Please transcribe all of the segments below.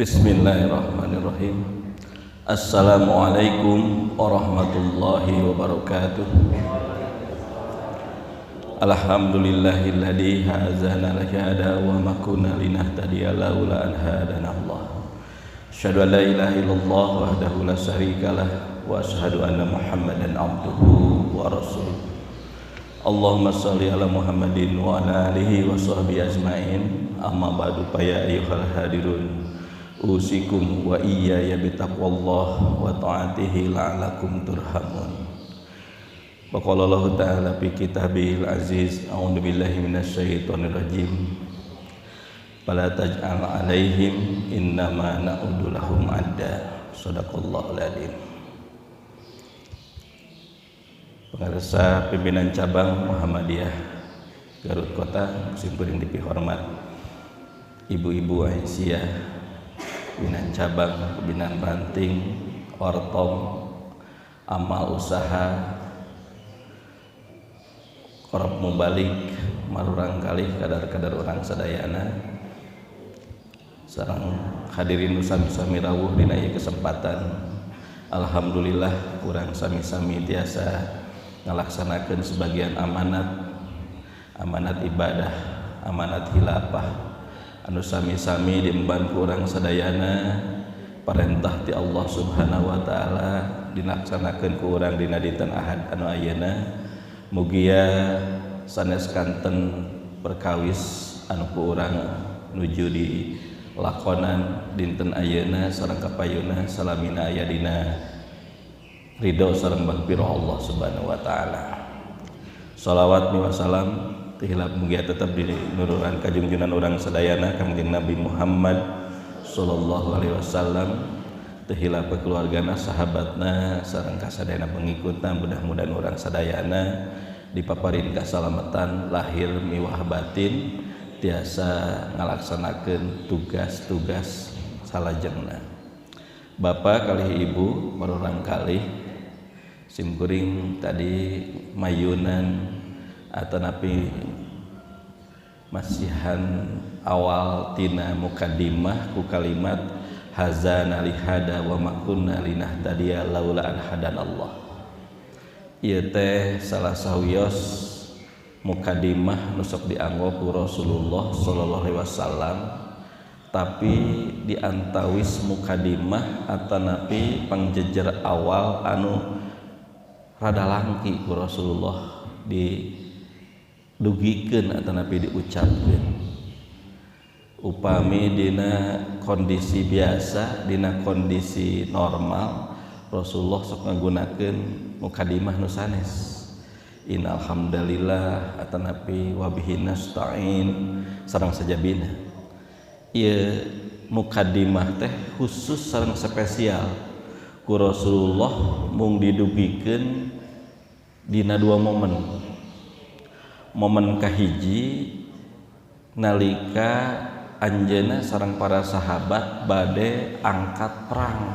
Bismillahirrahmanirrahim. Assalamualaikum warahmatullahi wabarakatuh. Alhamdulillahilladzi hadzana lihada wa ma kunna linahtadiya laula an hadana Allah. Asyhadu an la ilaha illallah wahdahu la syarikalah wa asyhadu anna Muhammadan abduhu wa rasuluh. Allahumma shalli ala Muhammadin wa ala alihi wa sahbihi ajmain. Amma ba'du fa ya ayyuhal hadirun usikum wa iyaya bitaqwallah wa ta'atihi la'alakum turhamun. Wa qala Allah ta'ala fi kitabihil aziz a'udzu billahi minasyaitonir rajim. Fala taj'al 'alaihim innama na'udu lahum 'adda. Shadaqallahul adzim. Pengarsa pimpinan cabang Muhammadiyah Garut Kota, simpuring dipihormat ibu-ibu Aisyah, pimpinan cabang, pimpinan ranting, ortom, amal usaha, korop mubalik, marurang kalih kadar-kadar orang sadayana, sareng hadirin sami-sami rawuh dina ieu kesempatan. Alhamdulillah urang sami-sami tiasa ngalaksanakeun sebagian amanat ibadah, amanat hilafah anu sami-sami diemban ku urang sadayana, parentah ti Allah Subhanahu wa taala dilaksanakeun ku urang dina dinten Ahad anu ayeuna. Mugia sanes kanten perkawis anu ku urang nuju di lakonan dinten ayeuna sareng kapayuna salamina aya dina ridho sareng magfirah Allah Subhanahu wa taala. Shalawat wa salam tihilap mugia tetap dinururan kajungjunan urang sadayana Kangjeng Nabi Muhammad sallallahu alaihi wasallam, tihilap keluargana, sahabatna sareng kasadayana pengikutna. Mudah-mudahan urang sadayana dipaparin kasalamatan lahir miwah batin, tiasa ngalaksanakeun tugas-tugas salajengna. Bapak kalih ibu marurang kalih simkuring tadi mayunan atanapi masihan awal tina mukaddimah ku kalimat hazana lihada wa ma kunna linahtadiya laula an hadanallah. Ieu teh salah sawios mukaddimah nu sok dianggo ku Rasulullah sallallahu alaihi wasallam, tapi diantawis mukaddimah atanapi pangjejer awal anu rada langki ku Rasulullah didugikeun atanapi diucapkeun. Upami dina kondisi biasa, dina kondisi normal, Rasulullah sok ngagunakeun mukaddimah nu sanes. Innal hamdalillah atanapi wa bihi nasta'in sareng sajabina. Ieu mukaddimah teh khusus sareng spesial ku Rasulullah mung didugikeun dina dua momen. Momen kahiji nalika anjeunna sareng para sahabat bade angkat perang,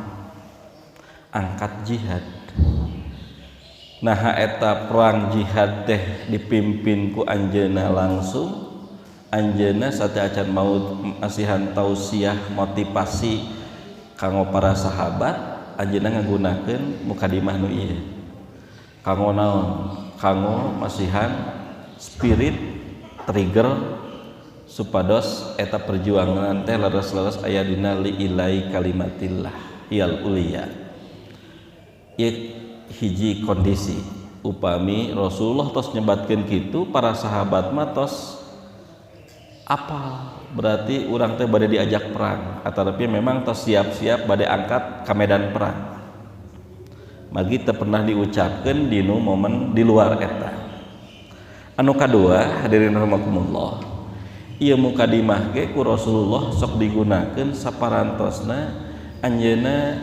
angkat jihad. Nah eta perang jihad teh dipimpin ku anjeunna langsung. Anjeunna sateacan maut masihan tausiah motivasi kanggo para sahabat, anjeunna ngagunakeun mukaddimah nu ieu. Kanggo naon? Kanggo masihan spirit trigger supados eta perjuangan teh leres-leres aya dina li ilai kalimatillah iyal uliya. Ieu hiji kondisi. Upami Rasulullah tos nyebatkeun kitu, para sahabat mah tos apal, berarti urang teh bade diajak perang, atarapi memang tos siap-siap bade angkat ka medan perang. Magi teu pernah diucapkeun dinu momen di luar eta. Anu kadua, hadirin rahimakumullah, ieu mukaddimah ge ku Rasulullah sok digunakeun saparantosna anjeunna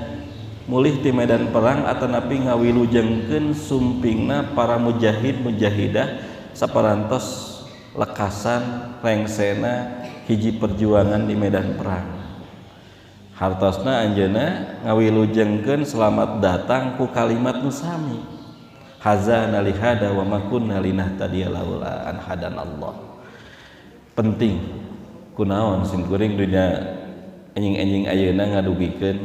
mulih ti medan perang atanapi ngawilujengkeun sumpingna para mujahid mujahidah saparantos lekasan rengsena hiji perjuangan di medan perang. Hartosna anjeunna ngawilujengkeun selamat datang ku kalimat nu sami hazana lihada wa ma kunna linahtadiya laula an hadanallah. Penting kunaon simkuring dunia enjing-enjing ayeuna ngadugikeun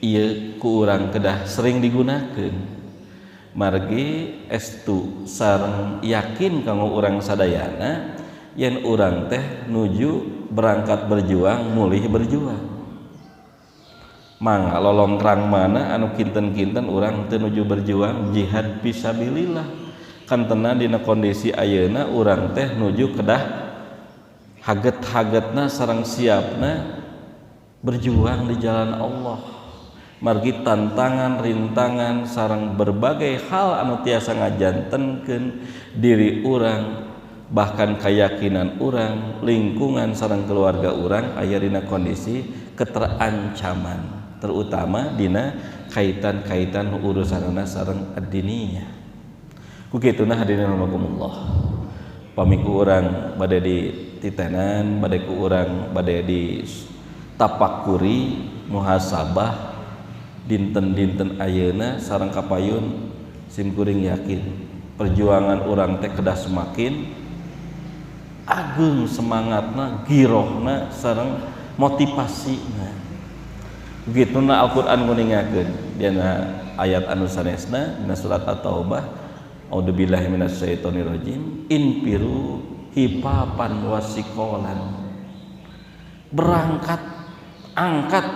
ieu ku urang kedah sering digunakeun margi estu sareng yakin kanggo urang sadayana yen urang teh nuju berangkat berjuang mulih berjuang mangga lolongkrang mana anu kinten-kinten urang teu nuju berjuang jihad fisabilillah kan tenan dina kondisi ayeuna urang teh nuju kedah haget-hagetna sareng siapna berjuang di jalan Allah margi tantangan rintangan sareng berbagai hal anu tiasa ngajantenkeun diri urang bahkan keyakinan urang lingkungan sareng keluarga urang aya dina kondisi keterancaman terutama dina kaitan-kaitan urusanna sareng ad-diniyah ku kituna hadirin rahimakumullah pamiku urang bade di titenan bade ku urang bade di tapakuri muhasabah dinten-dinten ayeuna sareng kapayun simkuring yakin perjuangan urang teh kedah semakin agung semangatna girohna sareng motivasina begituna Al-Qur'an nguningakeun dina ayat anu sanesna dina surat At-Taubah a'udzubillahi minasyaitonirrajim infiru hifapan wasikolan berangkat angkat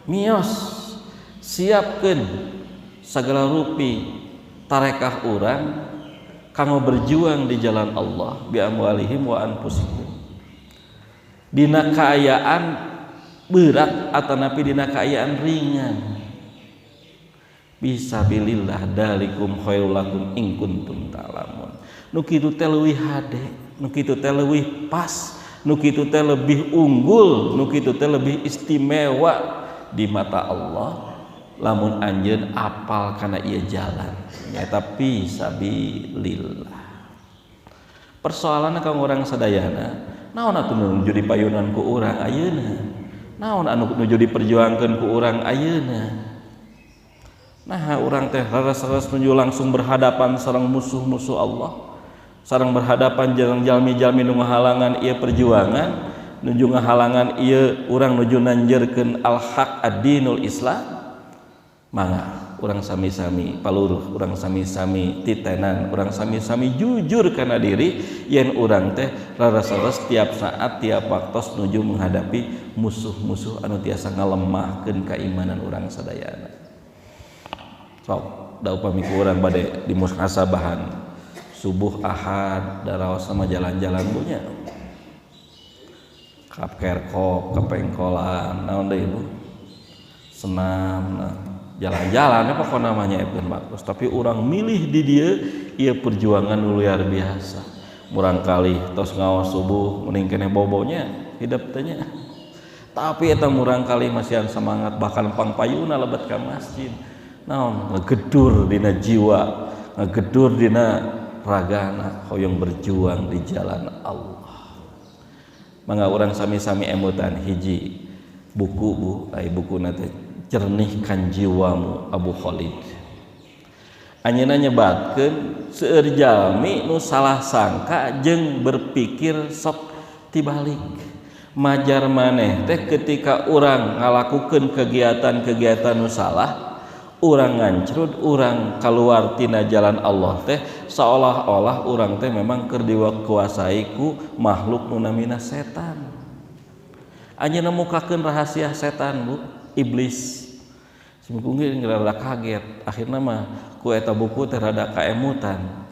mios siapkeun sagala rupi tarekah urang kanggo berjuang di jalan Allah bi amwalihim wa anfusihim dina kaayaan berat atanapi dina kaayaan ringan bisabilillah dalikum khairul lakum in kuntum ta'lamun nu kitu teh leuwih hade nu kitu teh leuwih pas nu kitu teh lebih unggul nu kitu teh lebih istimewa di mata Allah lamun anjeun apal kana ieu jalan nyaeta fisabilillah persoalanna kanggo urang sadayana naon atuh nuju dipayunan ku urang ayeuna naon anu nuju diperjuangkeun ku urang ayeuna nah urang teh raras-raras nuju langsung berhadapan sareng musuh-musuh Allah sareng berhadapan jeung jalmi-jalmi nu ngahalangan ieu perjuangan nuju ngahalangan ieu urang nuju nanjeurkeun al-haq ad-dinul Islam mangga urang sami-sami paluruh urang sami-sami titenan urang sami-sami jujur kana diri yen urang teh raras-raras tiap saat tiap waktos nuju menghadapi musuh-musuh anu tiasa ngalemahkeun keimanan urang sadayana sok da upami ku urang bade di muhasabahan subuh ahad daraos sama jalan-jalan punya ka kerkop ka pengkolan naon deui ibu senam jalan-jalan apa kok namanya Ibn Bagus tapi orang milih di dia ia perjuangan luar biasa murang kali tos ngawas subuh mending kene bobonya hidup tanya tapi eta murang kali masihan semangat bahkan pangpayuna lebat ka masjid naon ngegedur dina jiwa ngegedur dina ragana hoyong berjuang di jalan Allah mangga urang sami-sami emutan hiji buku bu ai buku nate Cernihkan Jiwamu Abu Khalid anjeunna nyebatkeun seueur jalmi nu salah sangka jeung berpikir sok tibalik majar maneh teh ketika urang ngalakukeun kegiatan-kegiatan nu salah urang ngancrut urang kaluar tina jalan Allah teh seolah-olah urang teh memang keur dikuasai ku makhluk nu namina setan anjeunna mukakeun rahasia setan bu iblis simkunggi ngerada kaget akhirnya mah ku eta buku teh rada kaemutan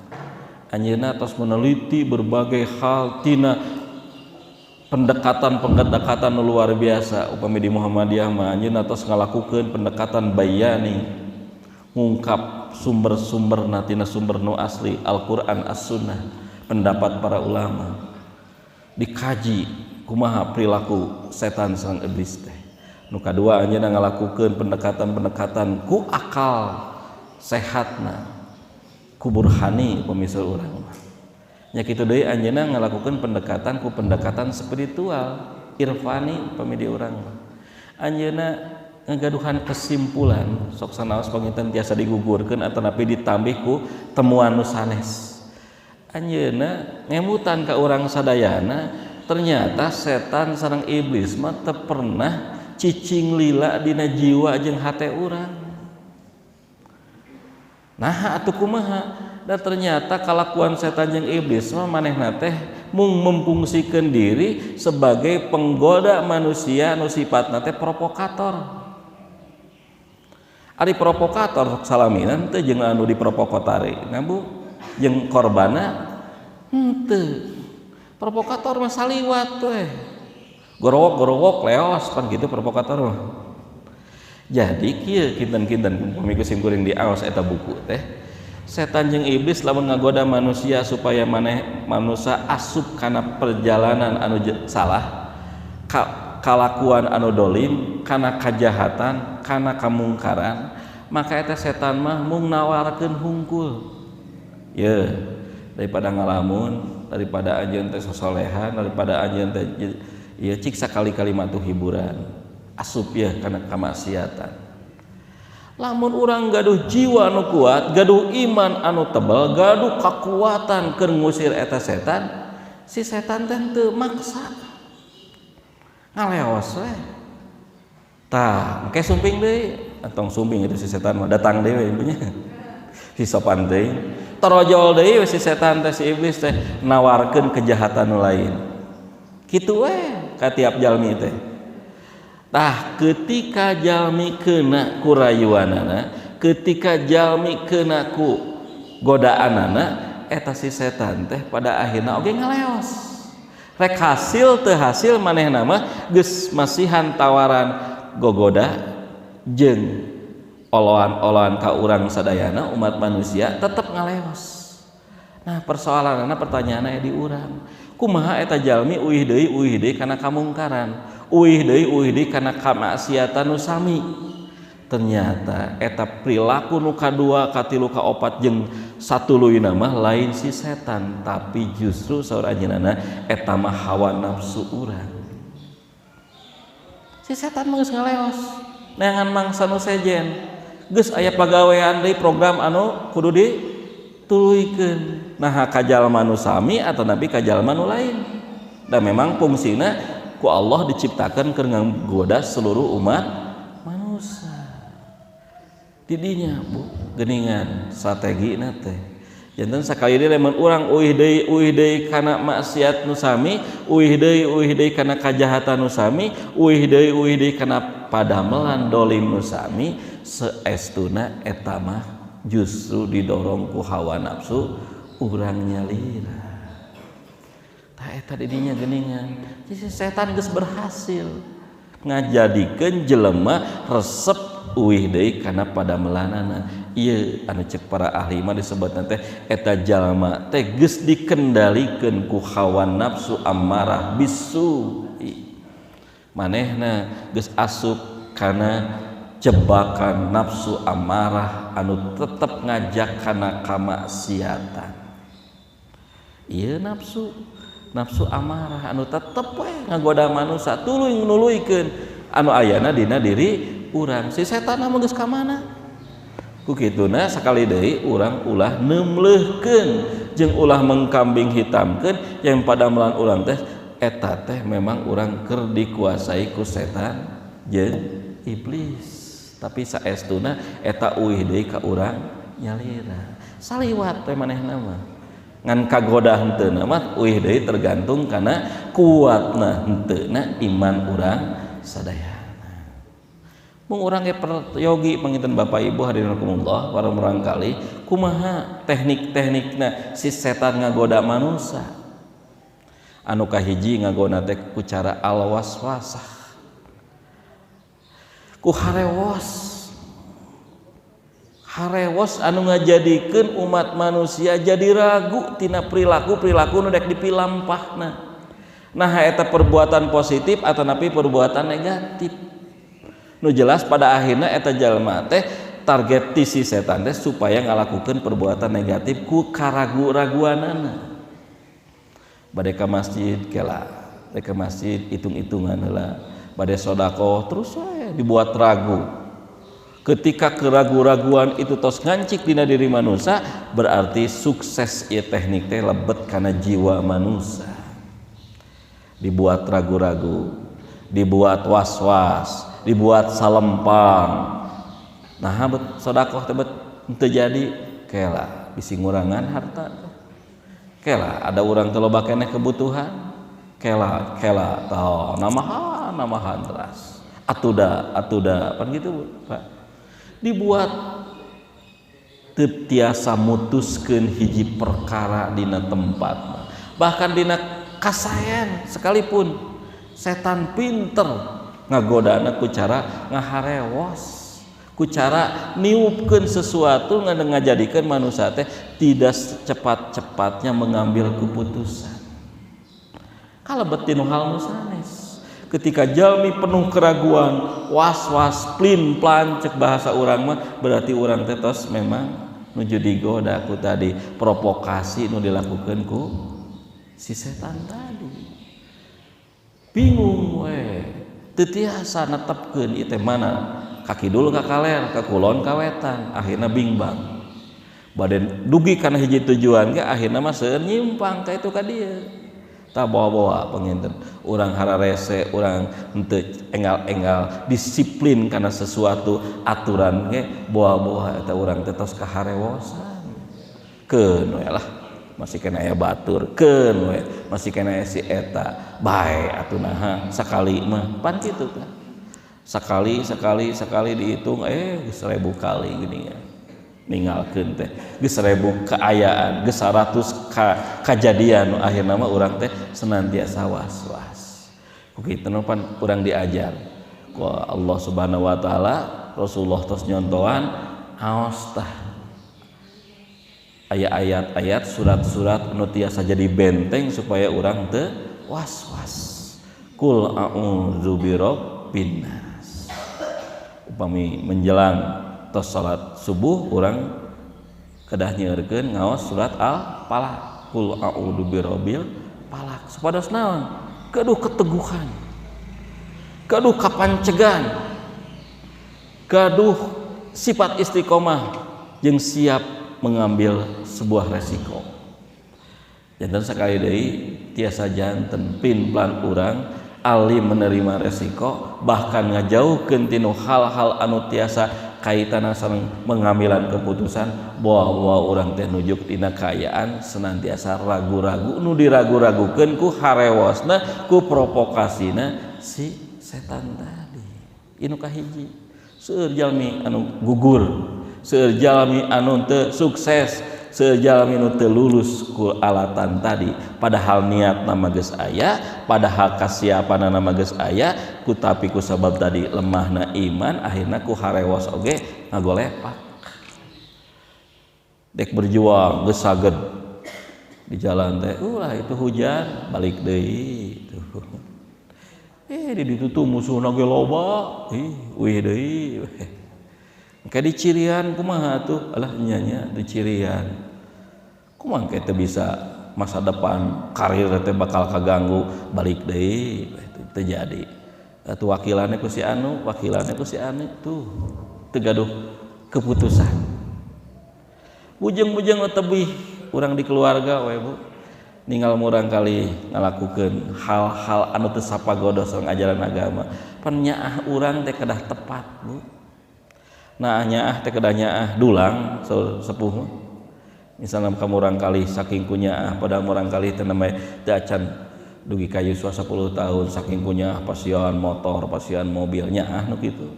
anjeunna tos meneliti berbagai hal tina pendekatan luar biasa upami di Muhammadiyah mah anjeunna tos ngalakukeun pendekatan bayani ngungkap sumber-sumberna tina sumber nu asli Al-Qur'an As-Sunnah pendapat para ulama dikaji kumaha perilaku setan sareng iblis teh nu kadua anjeunna ngalakukeun pendekatan-pendekatan ku akal sehatna ku burhani pemisal urang mah nya kitu deui anjeunna ngalakukeun pendekatan ku pendekatan spiritual irfani pamidi urang mah anjeunna ngagaduhan kesimpulan sok sanaos panginten tiasa digugurkeun atanapi ditambih ku temuan nu sanes anjeunna ngemutan ka urang sadayana ternyata setan sareng iblis mah teu pernah cicing lila dina jiwa jeung hate urang. Nah atuh kumaha? Dan ternyata kalakuan setan jeung iblis mah manehna teh mung memfungsikeun diri sebagai penggoda manusia nu sifatna teh provokator. Ari provokator salaminan teh jeung anu diprovokatari Bu jeung korbana henteu. Provokator mah saliwat teh. Gorowok leos kan gitu provokator mah. Jadi kieu kinten-kinten pamiku simkuring di aos eta buku teh. Setan jeung iblis lamun ngagoda manusia supaya maneh manusia asup kana perjalanan anu salah, kalakuan anu dolim, kana kajahatan, kana kamungkaran, maka eta setan mah mung nawarkeun hungkul. Ye, daripada ngalamun, daripada anjeun teh sosolehan, daripada anjeun teh ieu cik sakali-kali matuh hiburan. Asup ya kana kamaksiatan. Lamun urang gaduh jiwa anu kuat, gaduh iman anu tebal, gaduh kakuatan keur ngusir eta setan, si setan teh teu maksa. Ngaleos we. Tah, engke sumping deui, atong sumping itu si setan mah datang deui punya. Si sopan deui, torojol deui si setan teh si iblis teh nawarkeun kejahatan nu lain. Kitu we ka tiap jalmi teh. Tah ketika jalmi kena ku rayuanana, ketika jalmi kena ku godaanana, eta si setan teh pada akhirna oge ngaleos. Rek hasil teu hasil manehna mah geus masihan tawaran gogoda jeung oloan-oloan ka urang sadayana umat manusia tetep ngaleos. Nah persoalanana pertanyaanna di urang, kumaha eta jalmi uih deui kana kamungkaran, uih deui kana kamaksiatan nu sami. Ternyata eta perilaku nu kadua, katilu, kaopat jeung satuluyna mah lain si setan, tapi justru saur anjeunna eta mah hawa nafsu urang. Si setan mah geus ngaleos, neangan mangsa nu sejen. Geus aya pagawean deui program anu kudu dituluykeun. Nah ka jalma nu sami atau nabi ka jalma nu lain. Dan memang fungsina ku Allah diciptakan keur nggoda seluruh umat manusia. Didinya Bu geuningan strategina teh. Janten sakali deui lamun urang uih deui kana maksiat nu sami, uih deui kana kajahatan nu sami, uih deui kana padamelan dolim nu sami, saestuna eta mah justru didorong ku hawa nafsu urang nyalira. Tah eta didinya geuningan. Jadi setan geus berhasil ngajadikeun jelema resep uih deui kana padamelanana. Ieu anu cek para ahli mah disebutna teh eta jalma teh geus dikendalikeun ku hawa nafsu ammarah bisu. Manehna geus asup kana jebakan nafsu amarah anu tetep ngajak kana kamaksiatan. Ieu nafsu amarah anu tetep we ngagoda manusia tuluy nuluykeun anu ayana dina diri urang. Si setan mah geus ka mana? Ku kituna sakali deui urang ulah nemleuhkeun jeung ulah mengkambing hitamkeun yang padamelan urang teh eta teh memang urang keur dikuasai ku setan jeung iblis. Tapi saestuna eta uih deui ka urang nyalira. Saliwat teh manehna mah. Ngan kagoda henteu mah uih deui tergantung kana kuatna henteuna iman urang sadaya. Mung urang ge peryogi panginten Bapak Ibu hadirin rahimakumullah para murangkali kumaha teknik-teknikna si setan ngagoda manusia. Anu kahiji ngagoda teh ku cara al-waswasah. Ku harewos anu ngajadikeun umat manusia jadi ragu tina perilaku nu dek dipilampahna. Nah eta perbuatan positif atau napi perbuatan negatif. Nu jelas pada akhirnya eta jalma teh target ti si setan teh supaya ngalakukeun perbuatan negatif ku karagu-raguanana. Bade ka masjid kela, bade ka masjid hitung-hitungan heula, bade sedekah terus we dibuat ragu. Ketika keragu-raguan itu tos ngancik dina diri manusia, berarti sukses ieu teknik teh lebet kana jiwa manusia. Dibuat ragu-ragu. dibuat was-was, dibuat salempang. Nah sodakoh teh teu jadi kela bisi ngurangan harta, kela ada orang teu loba keneh kebutuhan, kela tah namahan teras atuda pan gitu Pak. Dibuat teu tiasa mutuskeun hiji perkara dina tempat, bahkan dina kasayan sekalipun setan pinter ngagodana ku cara ngaharewos, ku cara niupkeun sesuatu ngajadikeun manusia teh tidak cepat-cepatnya mengambil keputusan. Kalebet tinu hal nu sanes. Ketika jalmi penuh keraguan, was-was, plin-plan cek bahasa urang mah, berarti urang teh tos memang nuju digoda ku tadi provokasi nu dilakukeun ku si setan tadi. Bingung we, teu tiasa netepkeun ieu teh mana ka kidul ka kaler, ka kulon ka wetan, akhirna bingbang. Bade dugi kana hiji tujuan ge akhirna mah seueur nyimpang ka itu ka dieu. Tak bawa-bawa penginten urang hararese, urang henteu enggal-enggal disiplin karena sesuatu aturan ge bawa-bawa eta urang teh tos kaharewosan. Keun we lah masih kena aya batur, keun we masih kena aya si eta bae atuh naha sakali mah pan kitu tah. Sekali dihitung 1000 kali gini ya ninggalkeun teh geus 1000 keayaan geus 100 kajadian akhirna mah urang teh senantiasa was-was ku kitu pan urang diajar ku Allah Subhanahu wa taala, Rasulullah tos nyontohan aos tah aya ayat-ayat surat-surat anu tiasa jadi benteng supaya urang teu was-was. Qul a'udzu birabbin nas. Upami menjelang tos salat subuh urang kedah nyeurkeun ngaos surat Al-Falaq. Qul a'udzu birabbil falaq. Supados naon? Gaduh keteguhan. Gaduh kapancegan. Gaduh sifat istiqomah jeung siap mengambil sebuah resiko. Janten sakali deui tiasa janten pin-plan urang ali menerima resiko, bahkan ngajauhkeun tinu hal-hal anu tiasa kaitanna sareng mengambilan keputusan. Bawa urang teh nujuk dina kaayaan senantiasa ragu-ragu, nu diragu-ragukeun ku harewosna, ku provokasina si setan tadi. Inu kahiji seueur jalmi anu gugur, seueur jalmi anu teu sukses, seueur jalmi anu teu lulus ku alatan tadi, padahal niat nama geus aya, padahal kasiapan nama geus aya, ku tapi ku sabab tadi lemahna iman akhirna ku harewos oge ngagolepak. Dek berjuang geus saged di jalan teh ulah itu hujan balik deui tuh. Di ditu musuhna ge loba, wih deui. Engke di cirian kumaha tuh? Alah nya di cirian. Kumaha engke teu bisa masa depan karir teh bakal kaganggu balik deui teu jadi. Atuh wakilannya ku si anu, wakilannya ku si anu tuh teu gaduh keputusan. Bujeng-bujeng tebih urang di keluarga we Bu. Ninggal murang kali ngalakukeun hal-hal anu teu sapagodos sareng ajaran agama. Pan nyaah urang teh kedah tepat Bu. Nah nyaah teh kedah nyaah dulang sepuh. Misalnya kamu urang kali saking kunyaah padahal urang kali teh namanya teu acan dugi ka yuswa 10 tahun saking kunyaah pasian motor, pasian mobil nyaah nu kitu.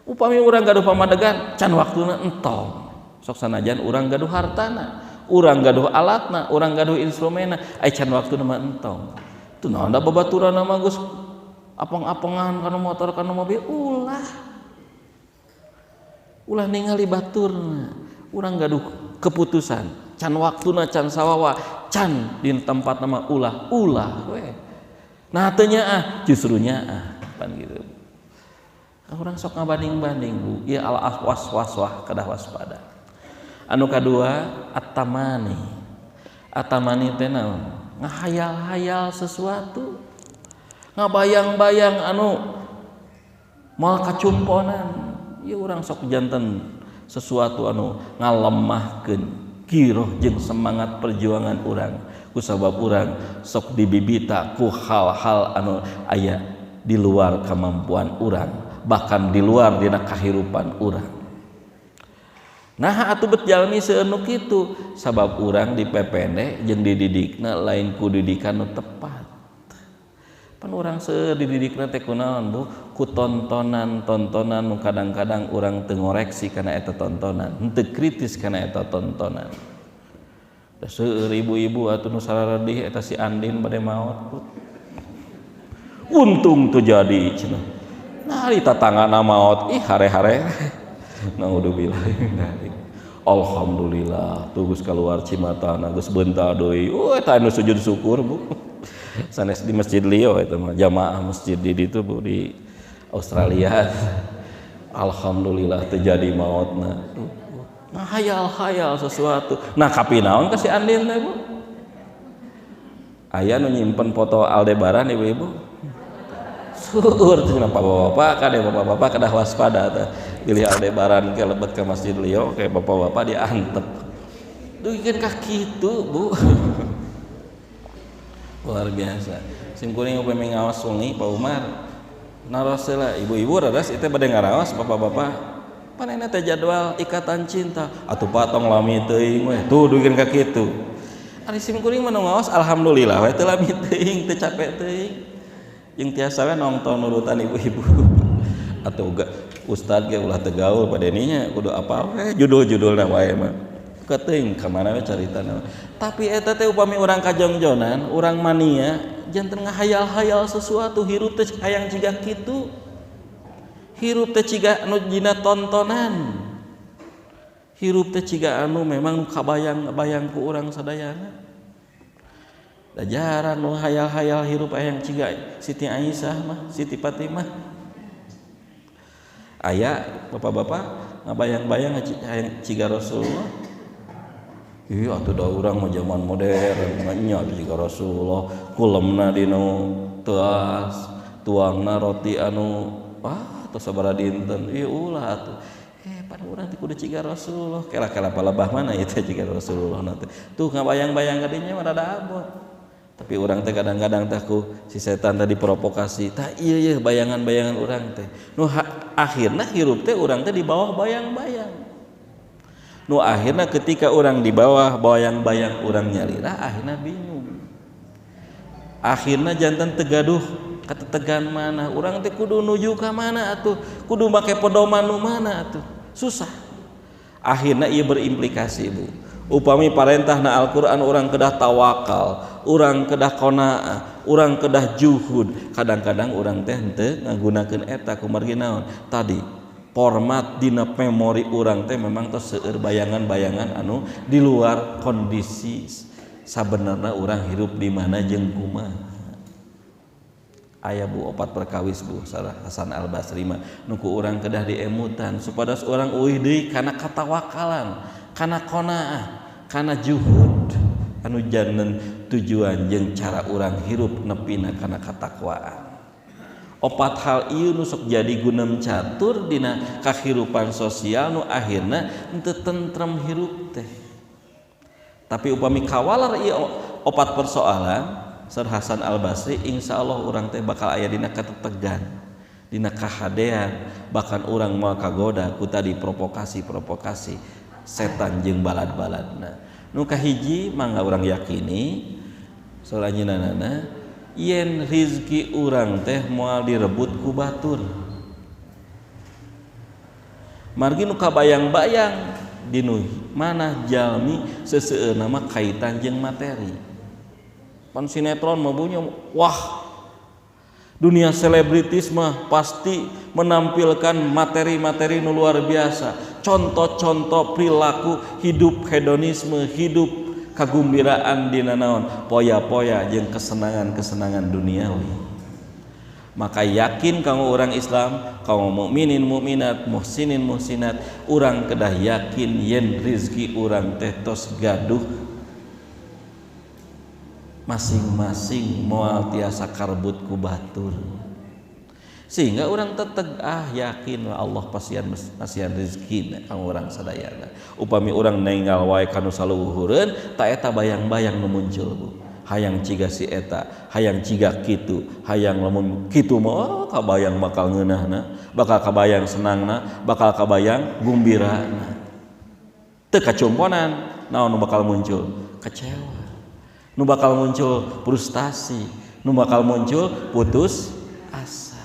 Upami urang gaduh pamadegan can waktuna entong. Sok sanajan urang gaduh hartana, urang gaduh alatna, urang gaduh instrumena, ai can waktuna mah entong. Teu naon da babaturan mah geus apeng-apengan kana motor kana mobil ulah ningali baturna. Urang gaduh keputusan, can waktuna can sawawa, can di tempat nama ulah we. Nah teu nyaah, justru nyaah pan gitu. Urang sok ngabanding-banding Bu, ieu al waswaswah kedah waspada. Anu kadua at-tamani. At-tamani teh naon? Ngahayal-hayal sesuatu. Ngabayang-bayang anu moal kacumponan. Ieu urang sok janten sesuatu anu ngalemahkeun giroh jeung semangat perjuangan urang kusabab urang sok dibibita ku hal-hal anu aya di luar kemampuan urang bahkan di luar dina kahirupan urang. Nah atuh bet jalmi seueun kitu sabab urang dipepende jeung dididikna lain ku didikan nu tepat. Pan urang seueur dididikna teh kunaon Bu? Ku tontonan nu kadang-kadang urang teu ngoreksi kana eta tontonan, henteu kritis kana eta tontonan. Da seueur ibu-ibu atuh nu sararedih eta si Andin bade maot. Untung tuh jadi cenah. Nah di tatanganna maot ih hare-hare. Naudzubillah. Alhamdulillah tuh geus kaluar cimatana geus beunta deui. Eta anu sujud syukur Bu. Sanes di Masjid Lio eta mah jamaah masjid di ditu Bu di Australia. Alhamdulillah terjadi mautna. Nah hayal-hayal sesuatu. Nah kapinaon ka si Andin teh Bu? Aya nu nyimpen foto Aldebaran ibu-ibu. Suur cenah bapak-bapak kade bapak-bapak kedah waspada teh. Pilih Aldebaran ke lebet ke Masjid Lio kayak bapak-bapak diantep. Duikeun ka kitu Bu. Luar biasa. Sim kuring upami ngawas wengi Pak Umar. Naros heula ibu-ibu radas itu bade ngaraos bapak-bapak. Panena teh jadwal ikatan cinta. Atuh patong lami teuing we. Tuh duikeun ka kitu. Ari sim kuring mah ngaos alhamdulillah we teu lami teuing teu capek teuing. Jeung tiasa we nongton nurutan ibu-ibu. Atuh ustad ge ulah teu gaul padeninya kudu apal we judul-judulna wae mah. Kateuing ka mana we caritana. Tapi eta teh upami urang kajongjonan, urang mania, janten ngahayal-hayal sesuatu hirup teh hayang ciga kitu. Hirup teh ciga anu dina tontonan. Hirup teh ciga anu memang kabayang-bayang ku urang sadayana. Da jarang nu hayal-hayal hirup hayang ciga Siti Aisyah mah, Siti Fatimah. Aya bapak-bapak ngabayang-bayang hayang ciga Rasulullah. Iya atuh da urang mah zaman modern nya ciga Rasulullah kulemna dinu teas tuangna roti anu tos sabaraha dinten ieu ulah atuh pan urang teh kudu ciga Rasulullah kela-kela palebah mana ieu teh ciga Rasulullah nanti tuh ngabayang-bayang ka dinya mah rada abot tapi urang teh kadang-kadang teh ku si setan tadi provokasi tah ieu bayangan-bayangan urang teh nu akhirna hirup teh urang teh di bawah bayang-bayang nu akhirna ketika urang di bawah bayang-bayang urang nyalira akhirna bingung akhirna janten tegaduh katetegan mana urang teh kudu nuju ka mana atuh kudu make pedoman nu mana atuh susah akhirna ieu berimplikasi Bu upami parentahna Al-Qur'an urang kedah tawakal urang kedah qanaah urang kedah juhud kadang-kadang urang teh henteu ngagunakeun eta kumargi naon tadi format dina memori urang teh memang tos seueur bayangan-bayangan anu di luar kondisi sabenerna urang hirup di mana jeung kumaha aya Bu opat perkawis Bu sareng Hasan Al-Basri mah nu ku urang kedah diemutan supados urang euih deui kana katawakalan kana qanaah kana juhud anu janten tujuan jeung cara urang hirup nepina kana katakwaan opat hal ieu nu sok jadi gunem catur dina kahirupan sosial nu akhirna henteu tentrem hirup teh tapi upami kawalar ieu opat persoalan Sar Hasan Al-Basri insyaallah urang teh bakal aya dina katetegan dina kahadean bahkan urang moal kagoda ku tadi provokasi setan jeung balad-baladna nu kahiji mangga urang yakini salanjeunana yen rizki urang teh moal direbut ku batur margi nu kabayang-bayang dinu mana jalmi seseueurna mah kaitan jeung materi pan sinetron mah bunyi wah dunia selebritis mah pasti menampilkan materi-materi nu luar biasa contoh-contoh perilaku hidup hedonisme hidup kagumbiraan dina naon poya-poya jeung kesenangan-kesenangan duniawi maka yakin kanggo orang Islam kanggo mukminin mukminat muhsinin muhsinat urang kedah yakin yen rizki urang teh tos gaduh masing-masing moal tiasa karbut ku batur sehingga orang teteg yakin Allah pasian rezeki kang urang sadayana. Upami urang ninggal wae kanu saluhureun ta eta bayang-bayang nu muncul Bu. Hayang ciga si eta, hayang ciga kitu, hayang lamun kitu mah kabayang bakal ngeunahna, bakal kabayang senangna, bakal kabayang gumbirana. Teu kacumponan, naon nu bakal muncul? Kecewa. Nu bakal muncul frustasi, nu bakal muncul putus asa.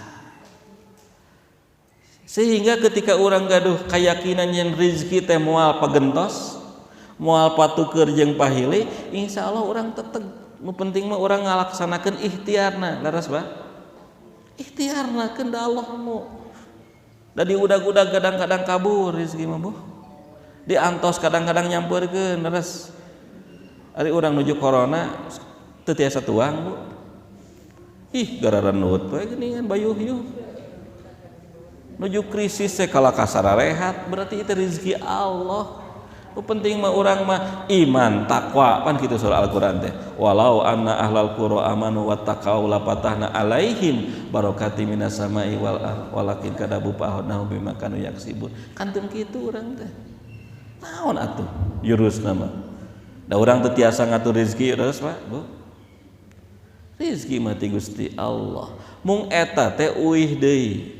Sehingga ketika orang gaduh keyakinan yang rezeki teh moal pagentos, moal patuker jeung pahili, insyaallah orang teteg. Nu penting mah orang ngalaksanakeun ikhtiarna, laras ba? Ikhtiarna keun da Allah mu. Da diudag-udag kadang-kadang kabur rezeki mah Bu. Diantos kadang-kadang nyampeurkeun, laras. Ari urang nuju corona teu tiasa tuang Bu. Ih, gara-gara nuhut we geuningan bayuh-yuh. Nuju krisis teh kala kasara rehat, berarti itu rezeki Allah. Nu penting mah urang mah iman, takwa, pan kitu surah Al-Qur'an teh. Walau anna ahlal qura amanu wattaqau la fatahna alaihim barokati minas sama'i wal ardh walakin kadabu fa'ahnahu bima kanu yaksibun. Kantun kitu urang teh. Naon atuh jurusna mah? Da urang teu tiasa ngatur rezeki terus Pak, Bu. Rezeki mah ti Gusti Allah. Mung eta teh uih deui.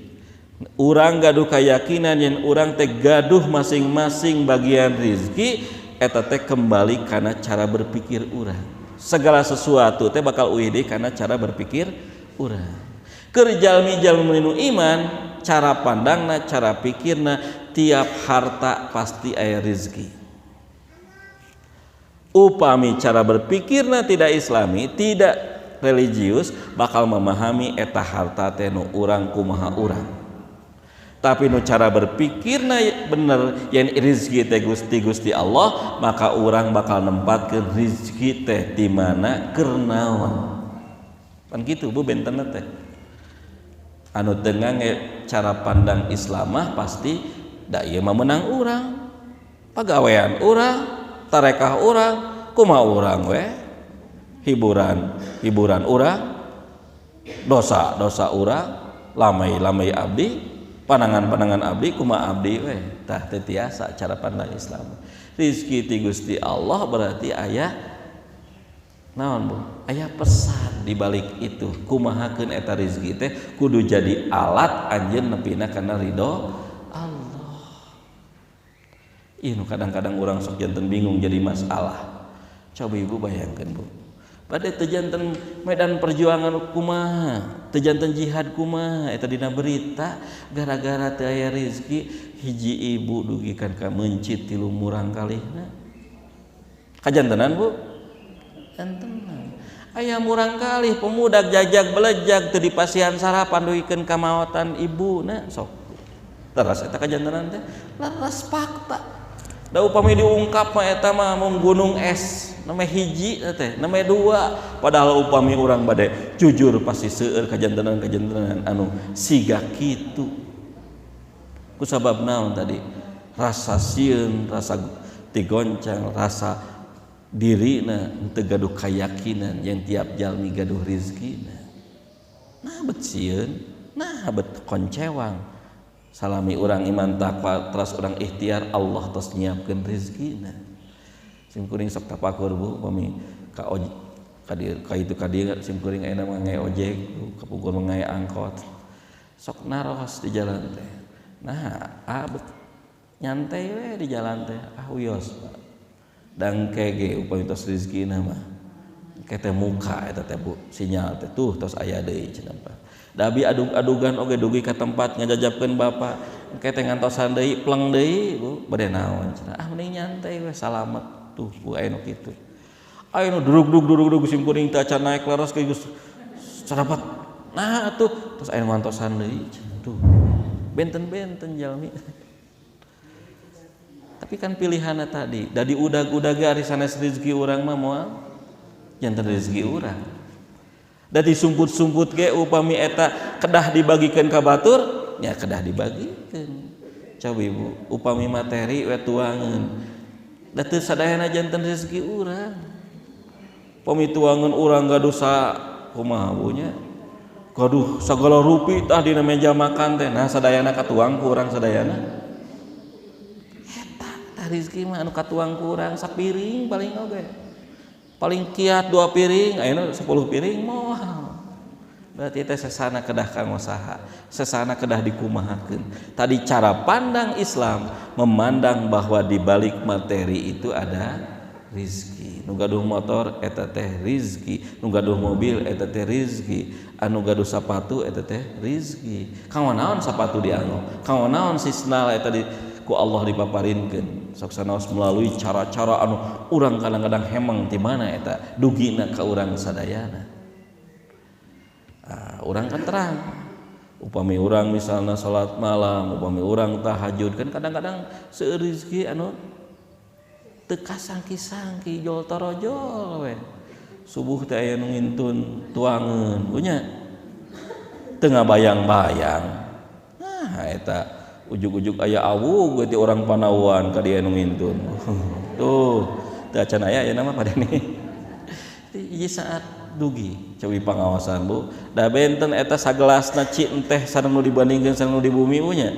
Urang gaduh keyakinan yang urang teh gaduh masing-masing bagian rezeki eta teh kembali kana cara berpikir urang. Segala sesuatu teh bakal uih deui kana cara berpikir urang. Keur jalmi-jalmi nu iman, cara pandangna, cara pikirna, tiap harta pasti aya rezeki. Upami cara berpikirna tidak islami, tidak religius, bakal memahami eta harta teh nu urang kumaha urang. Tapi nu cara berpikirna bener yang rezeki teh Gusti Allah, maka urang bakal nempatkeun rezeki teh di mana keur naon. Pan kitu Bu bentenna teh. Anu tengah cara pandang Islamah pasti da ieu mah menang urang. Pagawean urang, tarekah urang, kumaha urang we? Hiburan urang, dosa urang, lamai abdi, panangan abdi kumaha abdi we. Tah teu tiasa cara pandang Islam. Rizki ti Gusti Allah berarti aya naon Bu? Aya pesan di balik itu. Kumahakeun eta rezeki teh kudu jadi alat anjeun nepina kana ridho Allah. Inu kadang-kadang orang sok janten bingung jadi masalah. Coba Ibu bayangkan Bu. Pada teu janten medan perjuangan kumaha, teu janten jihad kumaha eta dina berita gara-gara teu aya rezeki hiji ibu dugikan ka mencit 3 murang kalihna. Kajantenan Bu? Jantenan. Aya murang kalih pemudak jajag belejag teu dipasihan sarapan duikeun ka maotan ibuna sok. Teras eta kajantenan teh laras fakta. Da upami diungkap mah eta mah mung gunung es, name hiji teh, name 2. Padahal upami urang bade jujur pasti seueur kajantenan anu siga kitu. Ku sabab naon tadi? Rasa sieun, rasa digoncang, rasa dirina teu gaduh keyakinan yang tiap jalmi gaduh rezekina. Nah bet sieun, nah bet koncewang. Salami orang iman takwa teras orang ikhtiar Allah tos nyiapkeun rezekina. Simkuring sok tapakur Bu pami ka itu simkuring ayeuna mah ngae ojek kapungkur ngae angkot. Sok naros di jalan teh. Nah, bet nyantai we di jalan teh. Uyos Pak. Dangke ge upami tos rezekina mah. Kete muka eta teh Bu, sinyal teh tuh tos aya deui cenah Pak. Dabi adug-adugan oge dugi ka tempat ngajajabkeun Bapak. Kete ngantosan deui pleng deui Bu, bade naon cenah. Mending nyantai we salamet tuh Bu aya nu kitu. Aya nu durug simkuring teh acan naik laras ke Gus. Sarapat. Nah atuh terus aya nu ngantosan deui cenah tuh. Benten-benten jalmi. Tapi kan pilihanna tadi, da diudag-udag ari sanes rezeki urang mah moal janten rezeki urang. Da disumput-sumput ge upami eta kedah dibagikeun ka batur, nya kedah dibagikeun. Coba Ibu, upami materi we tuangeun. Da teu sadayana janten rezeki urang. Upami tuangeun urang gaduh sa kumaha Bu nya? Waduh, segala rupi tah dina meja makan teh. Nah, sadayana katuang ku urang sadayana. Eta tah rezeki mah anu katuang ku urang sapiring paling oge. Paling kiat 2 piring, ayeuna 10 piring moal. Berarti teh sesana kedah kanggo saha? Sesana kedah dikumahakeun. Tadi cara pandang Islam memandang bahwa di balik materi itu ada rizki. Nu gaduh motor eta teh rizki, nu gaduh mobil eta teh rizki, anu gaduh sapatu eta teh rizki. Kanggo naon sapatu dianggo? Kanggo naon sisnal eta ku Allah dipaparinkeun? Sok sanaos melalui cara-cara anu urang kadang-kadang hemeng ti mana eta dugina ka urang sadayana. Urang kan terang. Upami urang misalna salat malam, upami urang tahajud kan kadang-kadang seueur rizki anu teu kasangki-sangki jol torojol we. Subuh teh aya nu ngintun tuangeun punya teu ngabayang-bayang. Nah eta ujug-ujug aya awug ti orang Panawuan ka dieu nu ngintun. Tuh teu acan aya nama pada ini. Ieu saat dugi cobi pangawasan Bu. Da benten eta sagelasna ci teh sareng nu dibandingkeun sareng nu di bumi punya.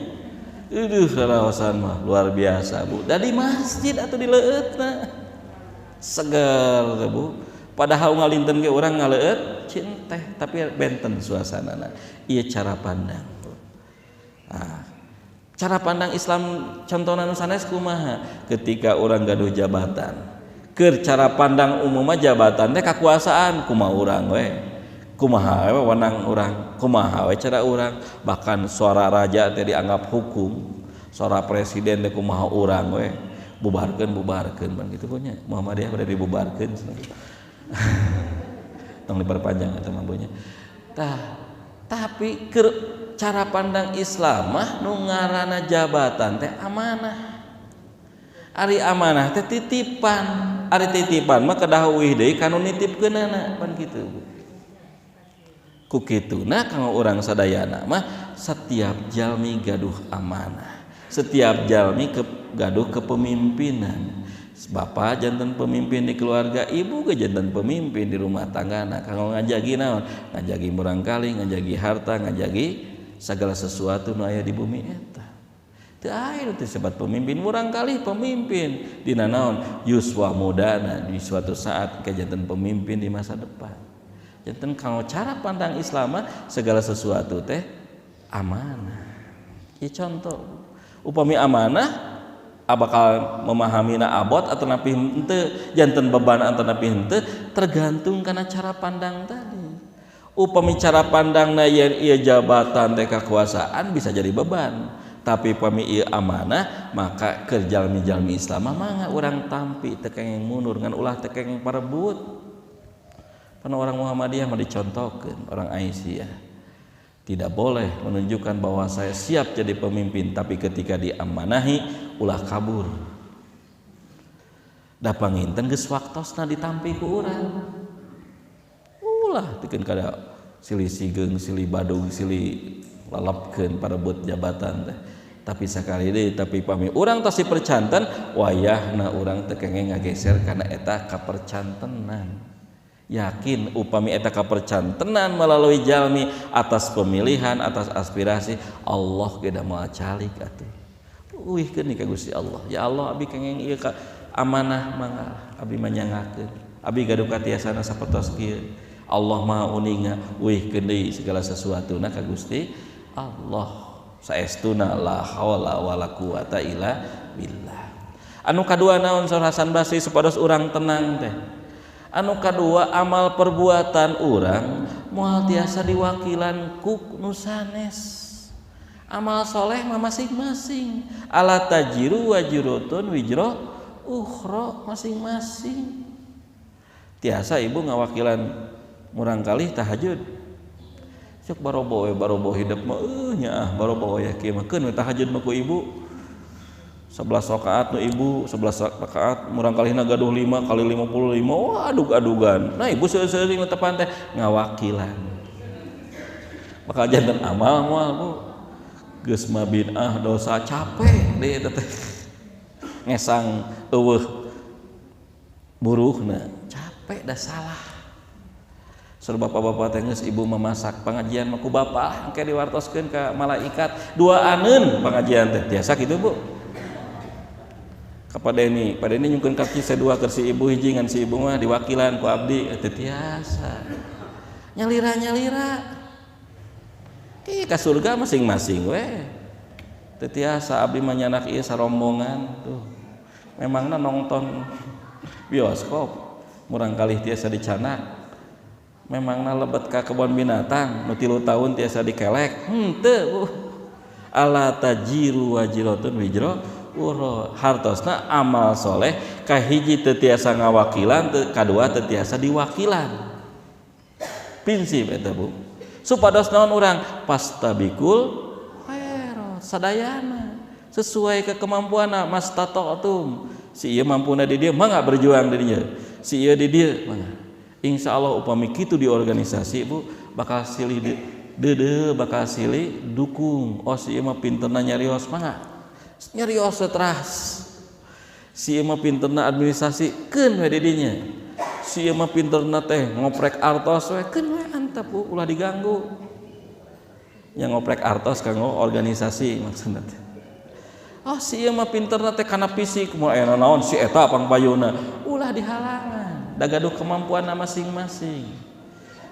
Saraosan mah luar biasa Bu. Da di masjid atau di leueutna seger Bu. Padahal ngalinten ge urang ngaleueut cin teh tapi benten suasanana. Ieu cara pandang. Cara pandang Islam contohna nu sanes kumaha? Ketika urang gaduh jabatan. Keur cara pandang umumna jabatan teh kakuasaan kumaha urang we. Kumaha we wenang urang, kumaha we cara urang, bahkan suara raja teh dianggap hukum, suara presiden teh kumaha urang we, bubarkeun ban kitu punya. Muhammadiyah bade dibubarkeun. Tong diperpanjang eta mah nya. Tapi keur cara pandang Islam mah nu ngaranna jabatan teh amanah. Ari amanah teh titipan, ari titipan mah kedah euih deui kanu nitipkeunana pan kitu. Ku kituna kanggo urang sadayana mah setiap jalmi gaduh amanah. Setiap jalmi gaduh kepemimpinan. Bapak janten pemimpin di keluarga, ibu ge janten pemimpin di rumah tanggana. Kanggo ngajagi naon? Ngajagi murangkali, ngajagi harta, ngajagi segala sesuatu nu aya di bumi eta. Teu aya nu disebut pemimpin, murangkali pemimpin dina naon? Yuswa mudana di suatu saat ke janten pemimpin di masa depan. Janten kanggo cara pandang Islam segala sesuatu teh amanah. Ieu contoh. Upami amanah bakal memahaminya abot atau napi henteu, janten beban atau napi henteu tergantung kana cara pandang tadi. Upami cara pandangna yen ieu jabatan teh kekuasaan bisa jadi beban, tapi upami ieu amanah maka keur jalmi-jalmi Islam mangga urang tampi teu kengeng mundur ngan ulah teu kengeng parebut. Karena orang Muhammadiyah mah dicontohkeun, orang Aisyah tidak boleh menunjukkan bahwa saya siap jadi pemimpin, tapi ketika diamanahi ulah kabur. Da panginten geus waktosna ditampi ku urang. Ulah teukeun kada silih sigeung, silih badung, silih lalapkeun parebut jabatan teh. Tapi sakali deui tapi pami urang tos dipercanten, wayahna urang teu kengeng ngageser kana eta kapercantenan. Yakin upami eta kapercantenan melalui jalmi atas pemilihan, atas aspirasi, Allah ge da moal calik atuh. Uihkeun ka Gusti Allah. Ya Allah abi kengeng ieu ka amanah mangga abi manyangakeun. Abi gaduh katiasana sapertos kieu. Allah Maha Uninga uihkeun deui segala sesuatuna ka Gusti Allah. Saestuna la haula wala quwata illa billah. Anu kadua naon Saur Hasan Basri supados urang tenang teh. Anu kadua amal perbuatan urang moal tiasa diwakilan ku nu sanes. Amal soleh mah masing-masing. Ala tajiru wajurutun wijro ukhra masing-masing. Tiasa ibu ngawakilan murangkalih tahajud. Sok barobo hidup mah nya barobo ya kieu mah keun tahajud mah ku ibu. 11 rakaat nu ibu 11 rakaat murangkalihna gaduh 5 kali 55 wah adug-adugan. Nah ibu seueuh-seueuh tepan teh ngawakilan. Bakal janten amal moal Bu. Geus mah bid'ah dosa capek deui eta teh. Ngesang eueuh buruhna capek da salah. Sur bapak-bapak teh geus ibu memasak pengajian mah ku bapak engke diwartoskeun ka malaikat duaaneun pengajian teh tiasa kitu Bu. Ka Padeni nyungkeun kaki sadua keur si ibu hiji ngan si ibu mah diwakilan ku abdi teh tiasa. Nyalira ka surga masing-masing we. Teu tiasa abdi mah nyanak ieu sarombongan tuh. Memangna nonton bioskop murang kalih tiasa dicanak. Memangna lebet ka kebon binatang nu 3 tahun tiasa dikelek. Teu. Ala tajiru wajiratun wijra uro hartosna amal soleh kahiji teu tiasa ngawakilan kadua teu tiasa diwakilan. Prinsip eta Bu. Supados naon urang pastabikul khairat sadayana sesuai ke kemampuanna mastata'tum. Si ieu mampuna di dieu mangga berjuang di dieu. Si ieu di dieu mangga. Insyaallah upami kitu di organisasi Bu bakal silih deudeu bakal silih dukung. Oh si ieu mah pinterna nyarios mangga. Nyarios teras. Si ieu mah pinterna administrasi keun we di dinya. Si ieu mah pinterna teh ngoprek artos we keun we antep Bu ulah diganggu. Yang ngoprek artos kanggo organisasi maksudna teh. Oh si ieu mah pinterna teh kana fisik moal aya naon si eta pangpayuna ulah dihalangan da gaduh kemampuanna masing-masing.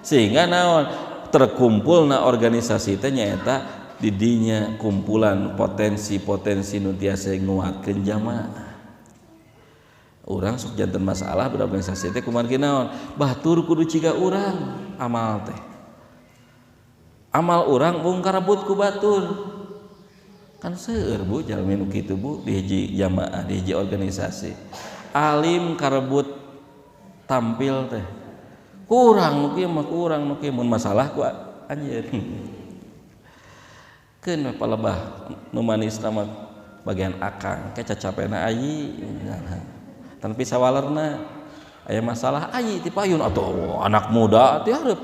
Sehingga naon terkumpulna organisasi teh nyaeta di dinya kumpulan potensi-potensi nu tiasa nguatkeun jamaah. Urang sok janten masalah berorganisasi teh kumargi naon batur kudu ciga urang amal teh. Amal urang bung karebut ku batur. Kan seueur Bu jalmi nu kitu Bu di hiji jamaah di hiji organisasi. Alim karebut tampil teh. Kurang nu kieu mah kurang nu kieu mun masalah ku anjeun. Keun we palebah nu manisna mah bagian akang ke cacapena ayi. Tanpi sawalerna aya masalah ayi ti payun atuh anak muda ti hareup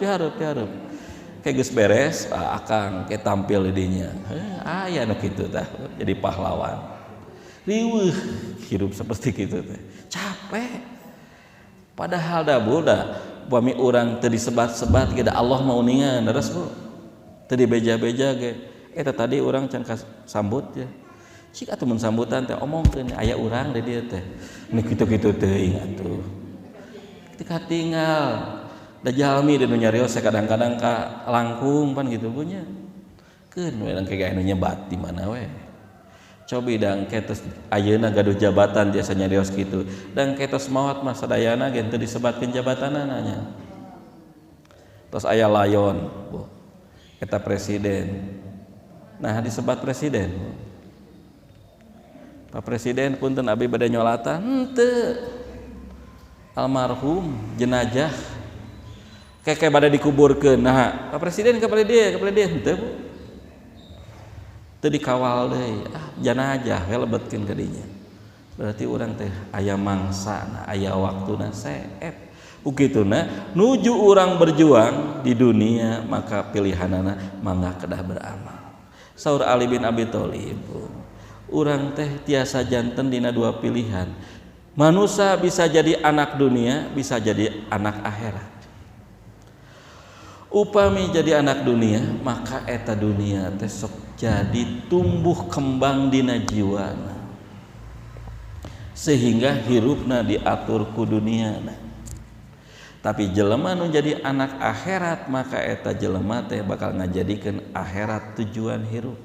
kayak geus beres akang ke tampil di dinya aya nu kitu tah jadi pahlawan riweuh hirup seperti kitu teh capek padahal da budak upami urang teu disebat-sebat ge da Allah mauningan leres Bu teu dibeja-beja ge eta tadi urang can sambut ya cik atuh mun sambutan teh omongkeun aya urang di dieu teh nu kitu-kitu teuing atuh ketika tinggal da jalmi di nu nyarios kadang-kadang ka langkung pan gitu punya keun we engke aya nu nyebat di mana we cobi dang ketos ayeuna gaduh jabatan biasa nyarios kitu dang ketos maot mah sadayana ge teu disebatkeun jabatanana nya tos aya layon Bu eta presiden nah disebat presiden Pak Presiden punten abdi bade nyolatan henteu almarhum jenazah kayak pada dikuburkeun nah Pak Presiden kepada dia henteu Bu teu dikawal deui jenazah we lebetkeun ka dinya berarti urang teh aya mangsana aya waktuna seep ukituna nuju urang berjuang di dunia maka pilihanana mangga kedah beramal saur Ali bin Abi Thalib urang teh tiasa janten dina dua pilihan manusia bisa jadi anak dunia bisa jadi anak akhirat. Upami jadi anak dunia maka eta dunia teh sok jadi tumbuh kembang dina jiwana sehingga hirupna diatur ku duniana. Tapi jelema nu jadi anak akhirat maka eta jelema teh bakal ngajadikeun akhirat tujuan hirup.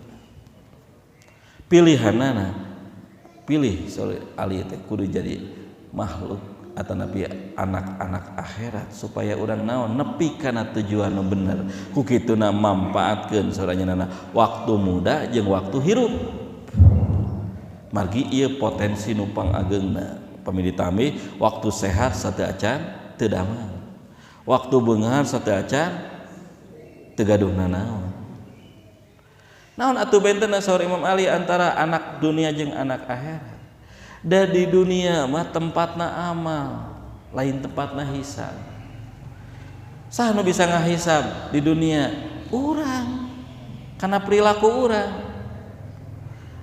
Pilihanana pilih sorry Ali teh kudu jadi makhluk atau nabi anak-anak akhirat supaya urang naon nepi kana tujuan nu bener ku kituna manfaatkeun soranyeunana waktu muda jeung waktu hirup margi ieu potensi nu pangageungna pami ditambih waktu sehat sateu acan teu damang waktu beunghar sateu acan teu gaduhna naon atuh bentenna saur Imam Ali antara anak dunia jeung anak akhirat da di dunia mah tempatna amal lain tempatna hisab saha nu bisa ngahisab di dunia urang kana perilaku urang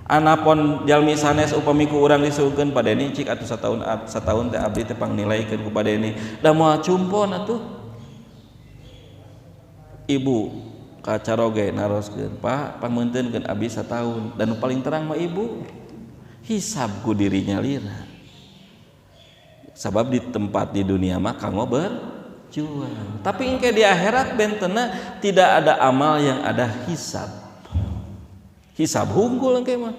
anapun jalmi sanes upami ku urang disuguhkeun padeni cik atuh sataun teh abdi teh pangnilaikeun ku padeni da moal cumpon atuh ibu kacaroge naroskeun Pak pangeunteunkeun abdi sataun dan paling terang mah ibu hisab ku dirinya lira sabab di tempat di dunia mah kanggo berjuang tapi engke di akhirat bentena tidak ada amal yang ada hisab hunggul engke mah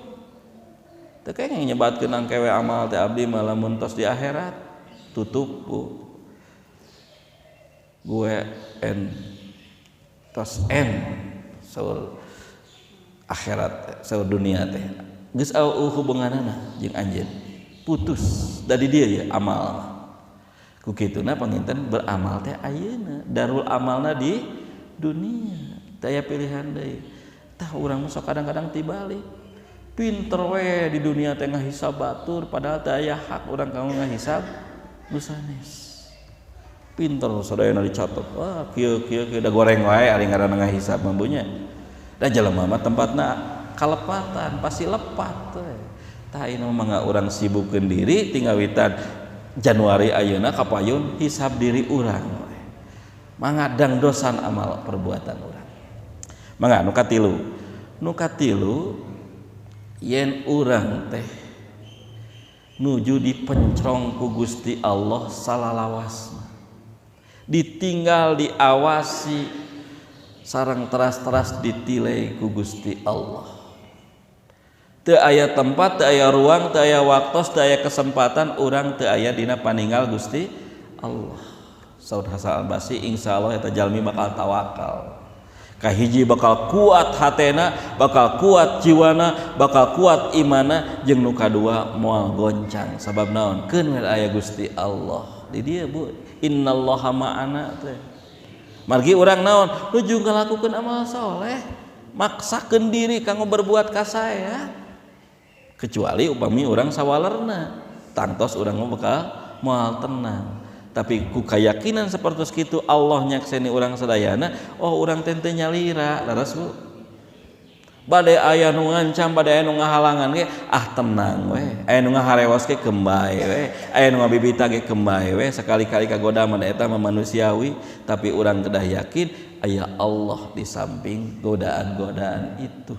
teu kenging nyebatkeun angkewe amal teh abdi mah lamun tos di akhirat tutup ku gue tos saur akhirat saur dunia teh geus hubunganana jeung anjeun putus dari dia ya amal ku kituna panginten beramal teh ayeuna darul amalna di dunia teu aya pilihan deui tah urang mah sok kadang-kadang tibalik pinter we di dunia teh ngahisab batur padahal teu aya hak urang kanggo ngahisab nu sanes pinter sadayana dicatet wah kieu da goreng wae ari ngaranna ngahisab mah bunya da jelema mah tempatna kalepatan pasti lepat teh tah ieu mah urang sibukkeun diri tinggal witan Januari ayeuna kapayun hisab diri urang mangadang dosan amal perbuatan urang mangga nu katilu yen urang teh nuju dipencrong ku Gusti Allah salalawasna ditinggal diawasi sareng teras-teras ditilai ku Gusti Allah teu aya tempat teu aya ruang teu aya waktos teu aya kesempatan urang teu aya dina paninggal Gusti Allah saud Hasan Al-Basri insyaallah eta jalmi bakal tawakal kahiji bakal kuat hatena bakal kuat jiwana bakal kuat imana jeung nu kadua moal goncang sabab naon keun we aya Gusti Allah di dieu bu innallaha ma'ana teh margi urang naon nuju ngalakukeun amal saleh maksakeun diri kanggo berbuat ka saya kecuali upami urang sawalerna tangtos urang mah bakal moal tenang tapi ku keyakinan seperti itu Allah nyakseni urang sadayana oh urang teh teu nyalira laras bu bade aya nu ngancam bade aya nu ngahalangan ge tenang we aya nu ngaharewas ge kembae we aya nu ngabibita ge kembae we sakali-kali kagoda mah eta mah manusiawi tapi urang kedah yakin aya Allah di samping godaan-godaan itu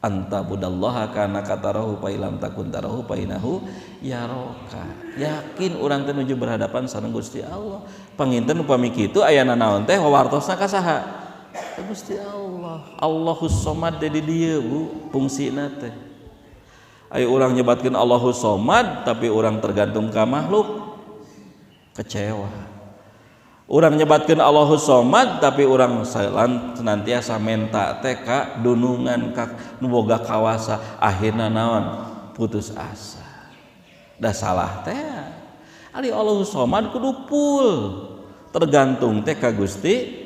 anta budallaha kana katarahu fa ilam takun tarahu fa inahu yaraka yakin urang teh nuju berhadapan sareng Gusti Allah panginten upami kitu aya naon teh wawartosna ka saha Gusti Allah Allahus Somad di dieu bu fungsina teh aya urang nyebatkeun Allahus Somad tapi urang tergantung ka makhluk kecewa urang nyebatkeun Allahus Somad tapi urang senantiasa menta teh ka dunungan ka nu boga kawasa akhirna naon putus asa da salah teh ari Allahus Somad kudu full tergantung teh ka Gusti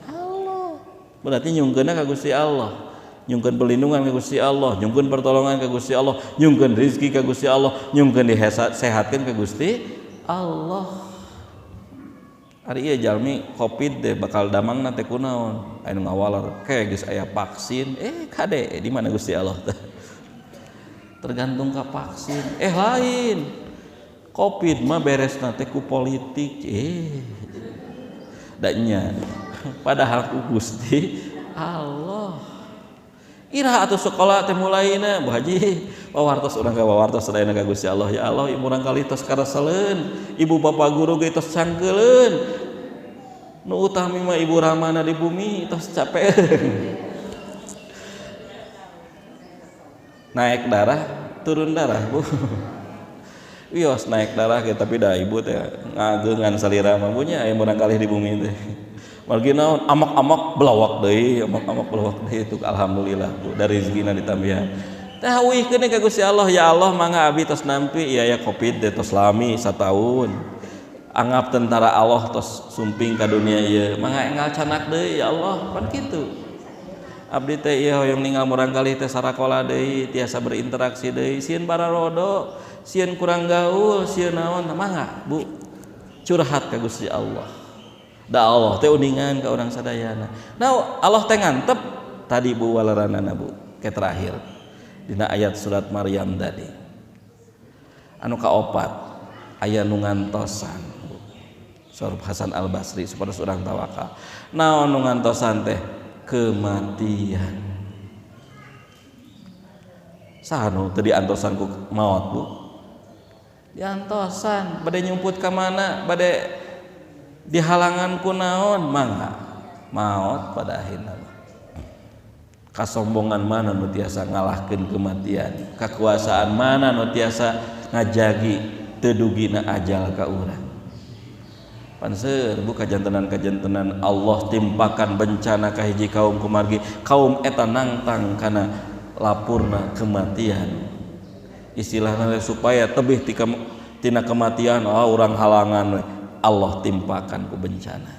Allah berarti nyungkeunna ka Gusti Allah nyungkeun perlindungan ka Gusti Allah nyungkeun pertolongan ka Gusti Allah nyungkeun rezeki ka Gusti Allah nyungkeun disehatkeun ka Gusti Allah hari ieu jalmi covid deh bakal damangna teh kunaon anu ngawaler kayak geus aya vaksin kade di mana Gusti Allah tergantung ka vaksin lain covid mah beresna teh ku politik da nya padahal ku Gusti Allah iraha atuh sekolah teh mulaina Bu Haji wawartos urang ka wawartos sadayana ka Gusti Allah ya Allah ibu urang kali tos kareseleun ibu bapak guru ge tos cangkeulun nu utami mah ibu ramana di bumi tos capeun naik darah turun darah Bu wios naik darah ge tapi da ibu teh ngageungan salira mah bunya aya urang kali di bumi teh margi naon amak-amak belawak deui itu alhamdulillah Bu dari rezekina ditambihan teh hawihkeun ka Gusti Allah ya Allah mangga abi tos nampi ieu ya covid teh tos lami sataun anggap tentara Allah tos sumping ka dunia ieu mangga enggal canak deui ya Allah pan kitu abdi teh ieu hoyong ninggal murang kali teh sarakola deui tiasa berinteraksi deui sieun bararodo sieun kurang gaul sieun naon mangga Bu curhat ka Gusti Allah da Allah teh uningan ka urang sadayana. Nah, Allah teh ngantep tadi Bu waleranana Bu ke terakhir dina ayat surat Maryam tadi. Anu kaopat aya nu ngantosan Bu. Saur Hasan Al Basri supados urang tawakal. Naon nu ngantosan teh? Kematian. Saha nu teu diantosan ku maot, Bu? Diantosan bade nyumput ka mana? Bade dihalangan ku naon? Mangga maot pada akhirna. Kasombongan mana nu tiasa ngalahkeun kematian? Kakuasaan mana nu tiasa ngajagi teu dugina ajal ka urang? Panseur bu kajantenan Allah timpakan bencana ka hiji kaum kumargi, kaum eta nangtang kana lapurna kematian. Istilahna supaya tebih tina kematian, urang halangan Allah timpakan ku bencana.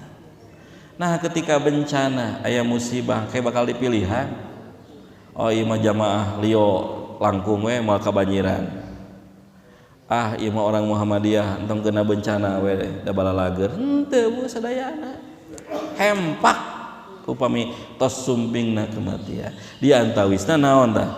Nah ketika bencana aya musibah kayak bakal dipilihan, ieu mah jamaah Lio langkung we moal kabanjiran. Ieu mah orang Muhammadiyah entong kena bencana we da balalager. Henteu Bu sadayana. Hempak upami tos sumpingna kematian. Di antawisna naon tah?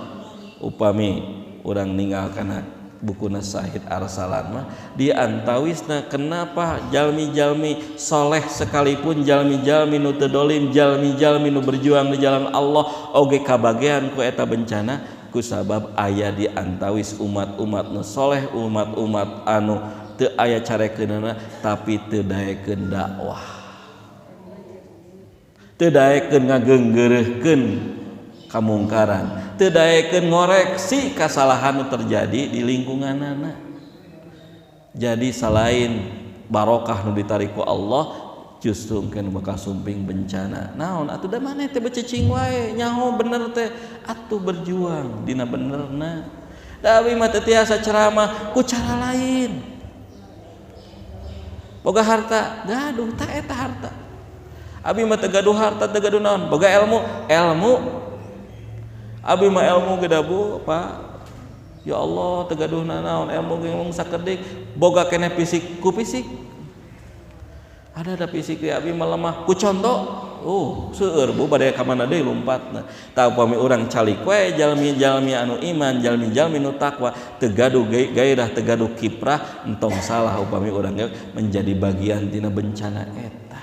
Upami urang ninggal kana bukuna Syahid Arsalan mah di antawisna kenapa jalmi-jalmi soleh sekalipun jalmi-jalmi nu teu dolim, jalmi-jalmi nu berjuang di jalan Allah oge kabagean ku eta bencana kusabab aya di antawis umat-umat nu soleh, umat-umat anu teu aya carekeunana tapi teu daekeun dakwah, teu daekeun ngageunggeureurkeun kamungkaran, teu daekeun ngoreksi kasalahan nu terjadi di lingkunganana. Jadi selain barokah nu ditarik ku Allah justru engkeun bakal sumping bencana. Naon atuh da maneh teh becicing wae nyaho bener teh atuh berjuang dina benerna. Da abi mah teu tiasa ceramah ku cara lain. Boga harta gaduh tah eta harta. Abi mah teu gaduh harta, teu gaduh naon, boga ilmu. Abi mah ilmu geda Bu, Pak. Ya Allah, teu gaduh naon ilmu ge mung sakedik, boga keneh fisik ku fisik. Ada fisik ge abi mah lemah ku contoh. Seueur Bu bade ka mana deui lompatna. Tah upami urang calik we jalmi-jalmi anu iman, jalmi-jalmi nu takwa, teu gaduh gairah, teu gaduh kiprah, entong salah upami urang menjadi bagian tina bencana eta.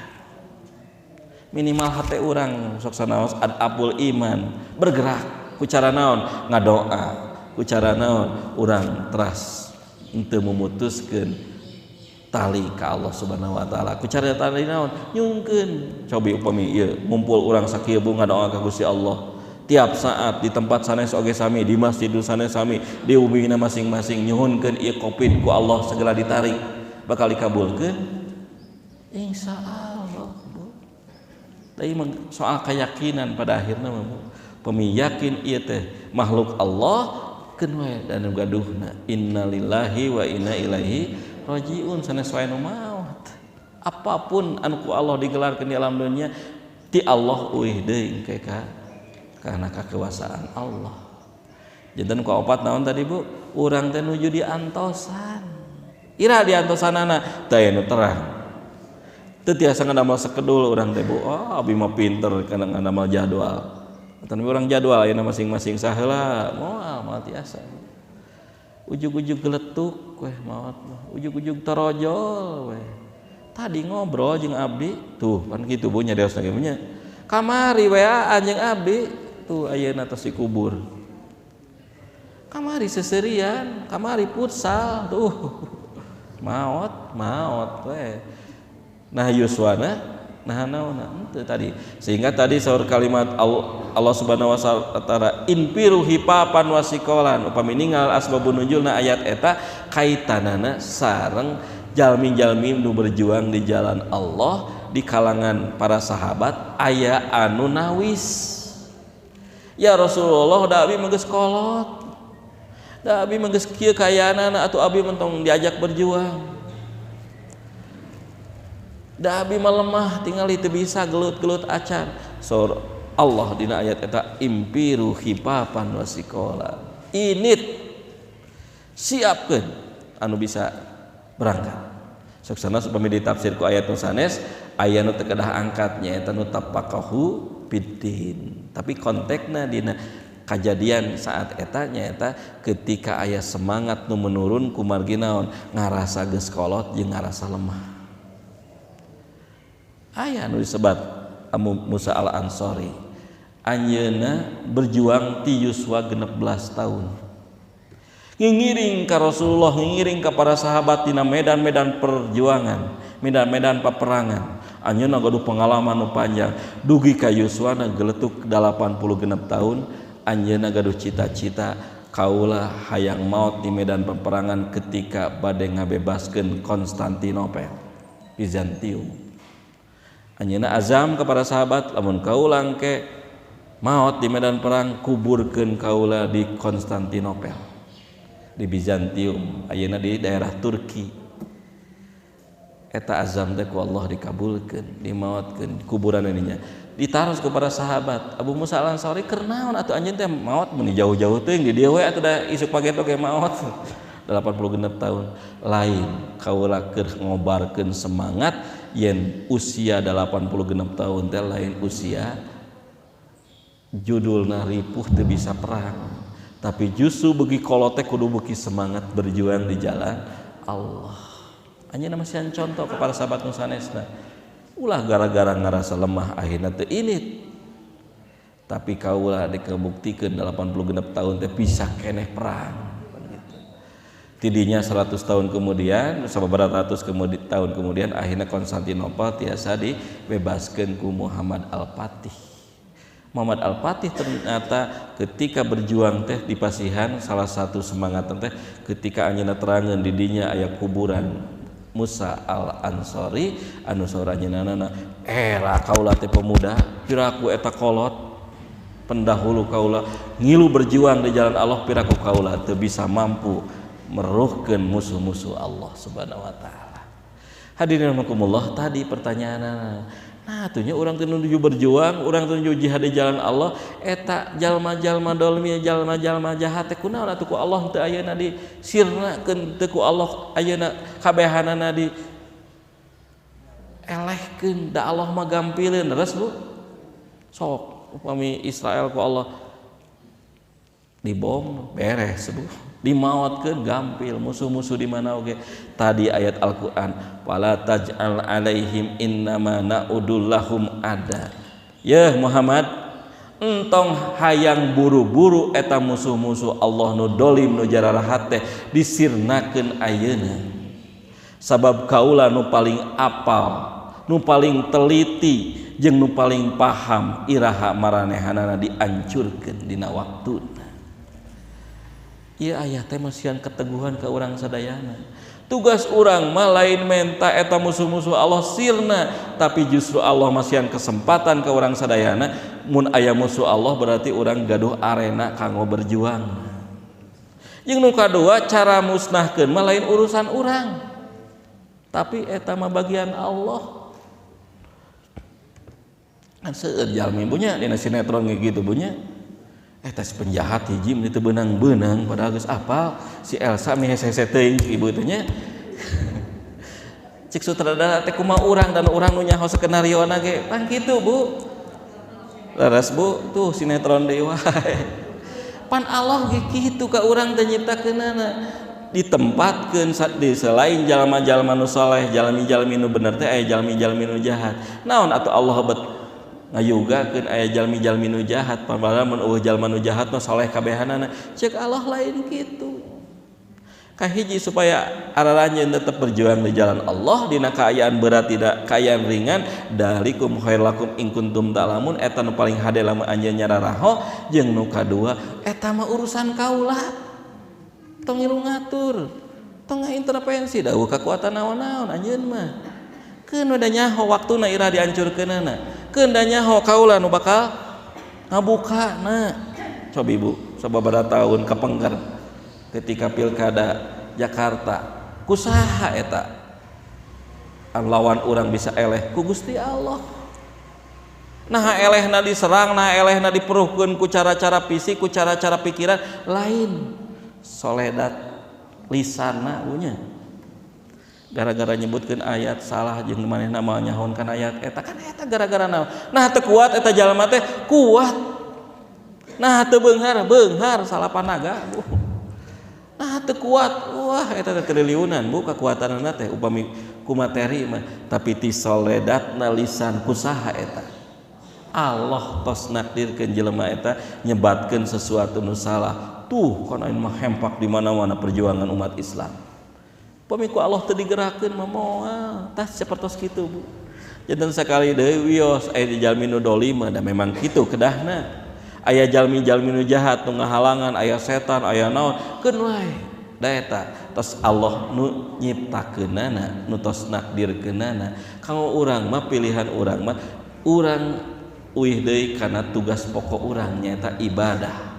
Minimal hate urang sok sanaos adabul iman, bergerak ku cara naon ngadoa, ku cara naon urang teras henteu memutuskeun tali ka Allah Subhanahu wa taala. Ku cara tali naon nyungkeun. Cobi upami ieu mumpul urang sakieu Bu ngadoa ka Gusti Allah. Tiap saat di tempat sanes oge sami, di masjid sanes sami, di ubingna masing-masing nyuhunkeun ieu Covid ku Allah segala ditarik bakal dikabulkeun insyaallah Bu. Tadi soal keyakinan pada akhirna mah Bu. Pemiyakin ieu teh makhluk Allah keun we dan gaduhna innalillahi wa inna ilaihi rajiun sanes wae nu maot. Apapun anu ku Allah digelarkeun di alam dunia ti Allah euih deui engke kana kekuasaan Allah. Janten ku opat naon tadi Bu? Urang teh nuju diantosan. Ira diantosanana teh nu terang. Teu tiasa ngadamel sakedul urang teh Bu. Abi mah pinter kana ngadamel jadwal. Tapi orang jadwal ayeuna masing-masing saheula moal tiasa. Ujug-ujug geletuk weh maot mah. Ujug-ujug torojol weh. Tadi ngobrol jeung abdi, tuh kan kitu Bu nya deos ge nya. Kamari we anjeun abdi, tuh ayeuna tos dikubur. Kamari seserian, kamari futsal, tuh. Maot weh. Nah yuswana nah naona henteu tadi. Sehingga tadi saur kalimat Allah Subhanahu wa taala infiru hipapan wasikolan upami ninggal asbabun nuzulna ayat eta kaitanana sareng jalmi-jalmi nu berjuang di jalan Allah di kalangan para sahabat aya anu nawis. Ya Rasulullah da abi mah geus kolot. Da abi mah geus kieu kayaanana atuh abi mentong diajak berjuang. Da abi mah lemah tingali teu bisa gelut-gelut acan. Saur Allah dina ayat eta impiru hipapan wasikola. Init siapkeun anu bisa berangkat. Saksana supami ditafsir ku ayat nu sanes aya nu teu kedah angkatnya eta nu tafaqahu fiddin. Tapi konteksna dina kejadian saat eta nyaeta ketika aya semangat nu menurun kumargi naon ngarasa geus kolot jeung ngarasa lemah. aya nu disebat Abu Musa al-Ansari anjeunna berjuang ti yuswa 16 tahun ngiring ka Rasulullah, ngiring ka para sahabat dina medan-medan perjuangan, medan-medan peperangan. Anjeunna gaduh pengalaman nu panjang, dugi ka yuswana geletuk 86 tahun, anjeunna gaduh cita-cita kaula hayang maot di medan peperangan ketika bade ngabebaskeun Konstantinopel, Bizantium. Anjeunna azam kepada sahabat, lamun kaula engke maot di medan perang, kuburkeun kaula di Konstantinopel, di Bizantium, ayeuna di daerah Turki. Eta azam teh ku Allah dikabulkeun, dimaotkeun kuburan ininya. Ditaros kepada sahabat. Abu Musa al-Ansari keur naon atuh anjeun teh maot mun jauh-jauh teuing di dieu we atuh da isuk pagi teh maot. 86 tahun. Lain kaula keur ngobarkeun semangat yen usia 86 tahun teh lain usia judulna ripuh teu bisa perang. Tapi justru bagi kolotek kudu beuki semangat berjuang di jalan Allah. Anjeunna masih contoh kepada sahabat nu sanesna. Ulah gara-gara ngarasa lemah akhirna teu init. Tapi kaula dikabuktikan 86 tahun teh bisa keneh perang. Begitu. Tidinya 100 tahun kemudian, sababaraha ratus tahun kemudian akhirnya Konstantinopel tiasa dibebaskeun ku Muhammad Al-Fatih. Muhammad Al-Fatih ternyata ketika berjuang teh di Pasihan salah satu semangat teh ketika anjeunna terangeun di dinya aya kuburan Musa al-Ansari anu saranjeunana era kaula teh pemuda piraku eta kolot pendahulu kaula ngilu berjuang di jalan Allah piraku kaula teu bisa mampu meruhkeun musuh-musuh Allah Subhanahu wa taala. Hadirin rahimakumullah, tadi pertanyaanna nah tuhnya urang teu nuju berjuang, urang teu nuju jihad di jalan Allah, eta jalma-jalma dolmi, jalma-jalma jahat teh kunaon atuh ku Allah teu ayeuna disirnakeun, teu ku Allah ayeuna kabehanana di elehkeun, da Allah mah gampilin leres Bu. Sok upami Israel ku Allah dibom beres Bu, dimaotkeun gampil, musuh-musuh di mana oge. Tadi ayat Al-Qur'an, wala taj'al alaihim innama na'udul lahum ada. Ya Muhammad, entong hayang buru-buru eta musuh-musuh Allah nu dolim nu jararahat teh disirnakeun ayeuna. Sabab kaula nu paling apal, nu paling teliti jeung nu paling paham iraha maranehanana diancurkeun dina waktuna. Ieu aya teh masihan keteguhan ka urang sadayana. Tugas urang mah lain menta eta musuh-musuh Allah sirna, tapi justru Allah masihan kesempatan ka urang sadayana. Mun aya musuh Allah berarti urang gaduh arena kanggo berjuang. Jeung nu kadua cara musnahkeun mah lain urusan urang. Tapi eta mah bagian Allah. Kan seueur jalmi punya dina sinetron gitu punya. Eta si penjahat hiji mun teu beunang-beunang padahal geus apal si Elsa mi hese-hese teuing ibu teh nya. Cik sutradara teh kumaha urang dan urang nu nyaho skenariona ge pan kitu Bu. Leres Bu, tuh sinetron deui wae. Pan Allah ge kitu ka urang teh nyiptakeunana. Ditempatkeun di selain jalma-jalma nu saleh, jalmi-jalmi nu bener teh aya jalmi-jalmi nu jahat. Naon atuh Allah bet ngayugakeun aya jalmi-jalmi nu jahat, padahal mun jalma nu jahat mah saleh kabehanana. Ceuk Allah lain kitu. Kahiji supaya araranjeun tetep berjuang di jalan Allah dina kaayaan berat tidak kaayaan ringan, dalikum khairlakum in kuntum ta'lamun, eta nu paling hade lamun anjeun nyararaho. Jeung nu kadua eta mah urusan kaula. Tong ngilu ngatur, tong ngaintervensi dawuh kakuatan naon-naon anjeun mah. Keun da nyaho waktuna ira diancurkeunana. Keun da nyaho kaula nu bakal ngabukana. Coba Ibu, sababaraha taun kapengker ketika pilkada Jakarta, kusaha eta? An lawan urang bisa eleh ku Gusti Allah. Nah elehna diserang, nah elehna diperuhkeun ku cara-cara fisik, ku cara-cara pikiran lain. Soledat lisanna punya. Gara-gara nyebutkeun ayat salah jeung manehna mah nyahonkan ayat eta kan eta gara-gara naon. Nah teu kuat eta jalma teh kuat. Nah teu beunghar salah panaga. Nah teu kuat. Wah eta teh triliunan Bu kekuatanna teh upami ku ku materi mah, tapi ti soledatna lisan kusaha eta Allah tos nakdirkeun jelema eta nyebatkeun sesuatu nu salah tuh kana mah hempak di mana-mana perjuangan umat Islam pamiku Allah teu digerakkeun mah moal tah sapertos kitu Bu janten sakali deui wios aya jalmi nu dolim da memang kitu kedahna aya jalmi-jalmi nu jahat nu ngahalangan aya setan aya naon keun wae da eta tos Allah nu nyiptakeunana nu tos nakdirkeunana kanggo urang mah pilihan urang mah urang uih deui kana tugas pokok urang nyaeta ibadah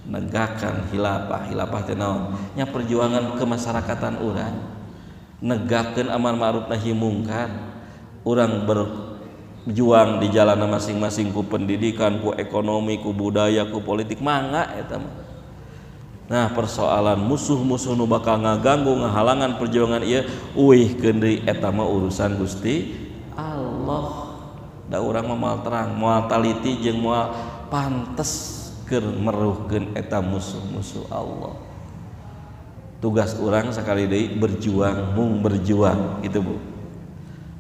negakan hilafah teh naon nya perjuangan kemasyarakatan urang negakeun amar ma'ruf nahi mungkar urang berjuang di jalan masing-masing ku pendidikan ku ekonomi ku budaya ku politik mangga eta mah nah persoalan musuh-musuh nu bakal ngaganggu ngahalangan perjuangan ieu uihkeun deui eta mah urusan Gusti Allah da urang mah moal terang moal taliti jeung moal pantes keur meruhkeun eta musuh-musuh Allah tugas urang sakali deui berjuang mung berjuang gitu Bu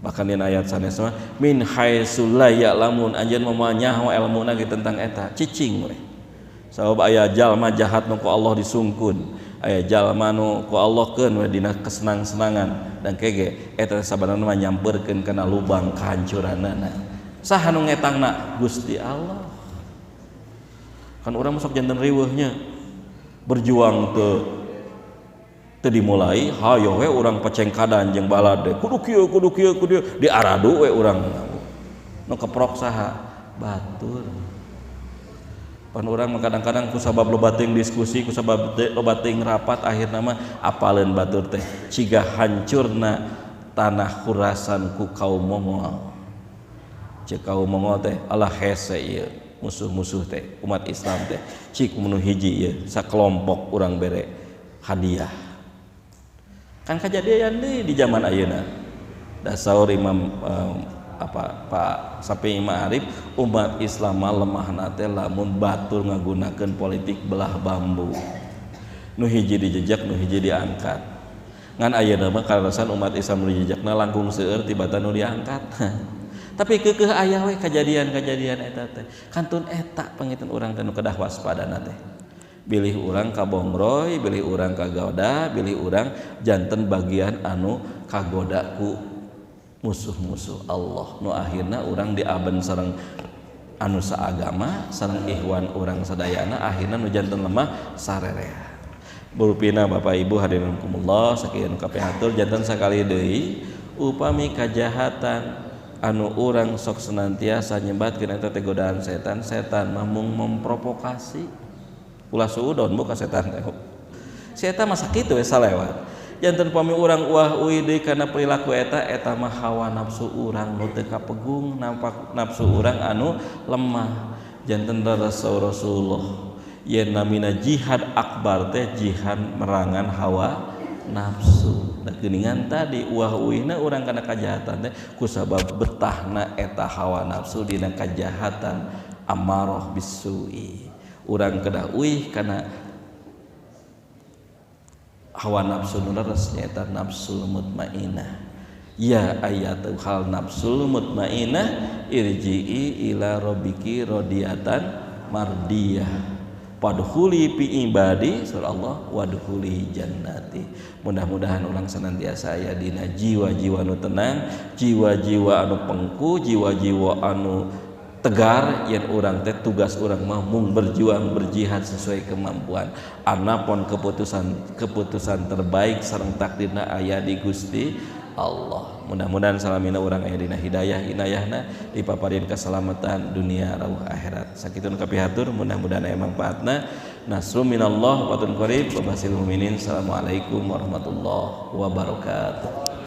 bahkan dina ayat sanes mah min haitsu la ya'lamun anjeun mah nyaho elmuna ge tentang eta cicing we sabab aya jalma jahat nu ku Allah disungkun aya jalma nu ku Allah keun we dina kesenang-senangan dan kege eta sabanana mah nyampeurkeun kana lubang kahancuranana saha nu ngetangna Gusti Allah kan urang sok janten riweuhnya berjuang teu dimulai hayo we urang pacengkadan jeung balade kudu kieu diaradu we urang nu keprok saha batur pan urang kadang-kadang ku sabab loba teuing diskusi ku sabab loba teuing rapat akhirna mah apaleun batur teh ciga hancurna tanah Khurasan ku kaum Mongol cek kaum Mongol teh Allah hese ieu musuh-musuh teh umat Islam teh cik menu hiji ieu sakelompok urang bere hadiah kan kejadian di zaman ayeuna da saur Imam Pak Syafi'i Ma'arif umat Islam lemahna teh lamun batur ngagunakeun politik belah bambu nu hiji dijejak nu hiji diangkat ngan ayeuna mah karasan umat Islam nu dijejakna langkung seueur tibatan nu diangkat tapi keukeuh aya we kejadian-kejadian eta teh kantun eta pangitun urang teh nu kedah waspadana teh bilih urang kabongroy bilih urang kagoda bilih urang janten bagian anu kagoda ku musuh-musuh Allah nu akhirna urang diaben sareng anu saagama sareng ikhwan urang sadayana akhirna nu janten lemah sarerea burupina Bapak Ibu hadirin rahimakumullah sakieu kabeh hatur janten sakali deui upami kajahatan anu urang sok senantiasa nyebatkeun eta teh godaan setan mah mung memprovokasi ulah suudon buka setan teh si eta mah sakitu we salewat janten pami urang uah-uih deui kana perilaku eta mah hawa nafsu urang nu teu kapegung nampak nafsu urang anu lemah janten Rasulullah yen namina jihad akbar teh jihad merangan hawa nafsu da geuningan tadi uah-uihna urang kana kajahatan teh kusabab betahna eta hawa nafsu dina kajahatan amarah bisu'i urang kedah uih kana hawa nafsu nu leres nyaeta nafsul mutmainnah ya ayatul hal nafsul mutmainnah irji'i ila rabbiki radiyatan mardiyah padkhuli fi ibadi surah Allah wadkhuli jannati mudah-mudahan urang senantiasa aya dina jiwa-jiwa anu tenang jiwa-jiwa anu pengku jiwa-jiwa anu tegar yen urang teh tugas urang mah mung berjuang berjihad sesuai kemampuan anapun keputusan terbaik sareng takdirna aya di Gusti Allah mudah-mudahan salamina urang aya dina hidayah inayahna dipaparin keselamatan dunia rawuh akhirat sakitun kapihatur mudah-mudahan aya manfaatna nasrum minallah wa fatun qarib wa basyiril mukminin assalamualaikum warahmatullahi wabarakatuh.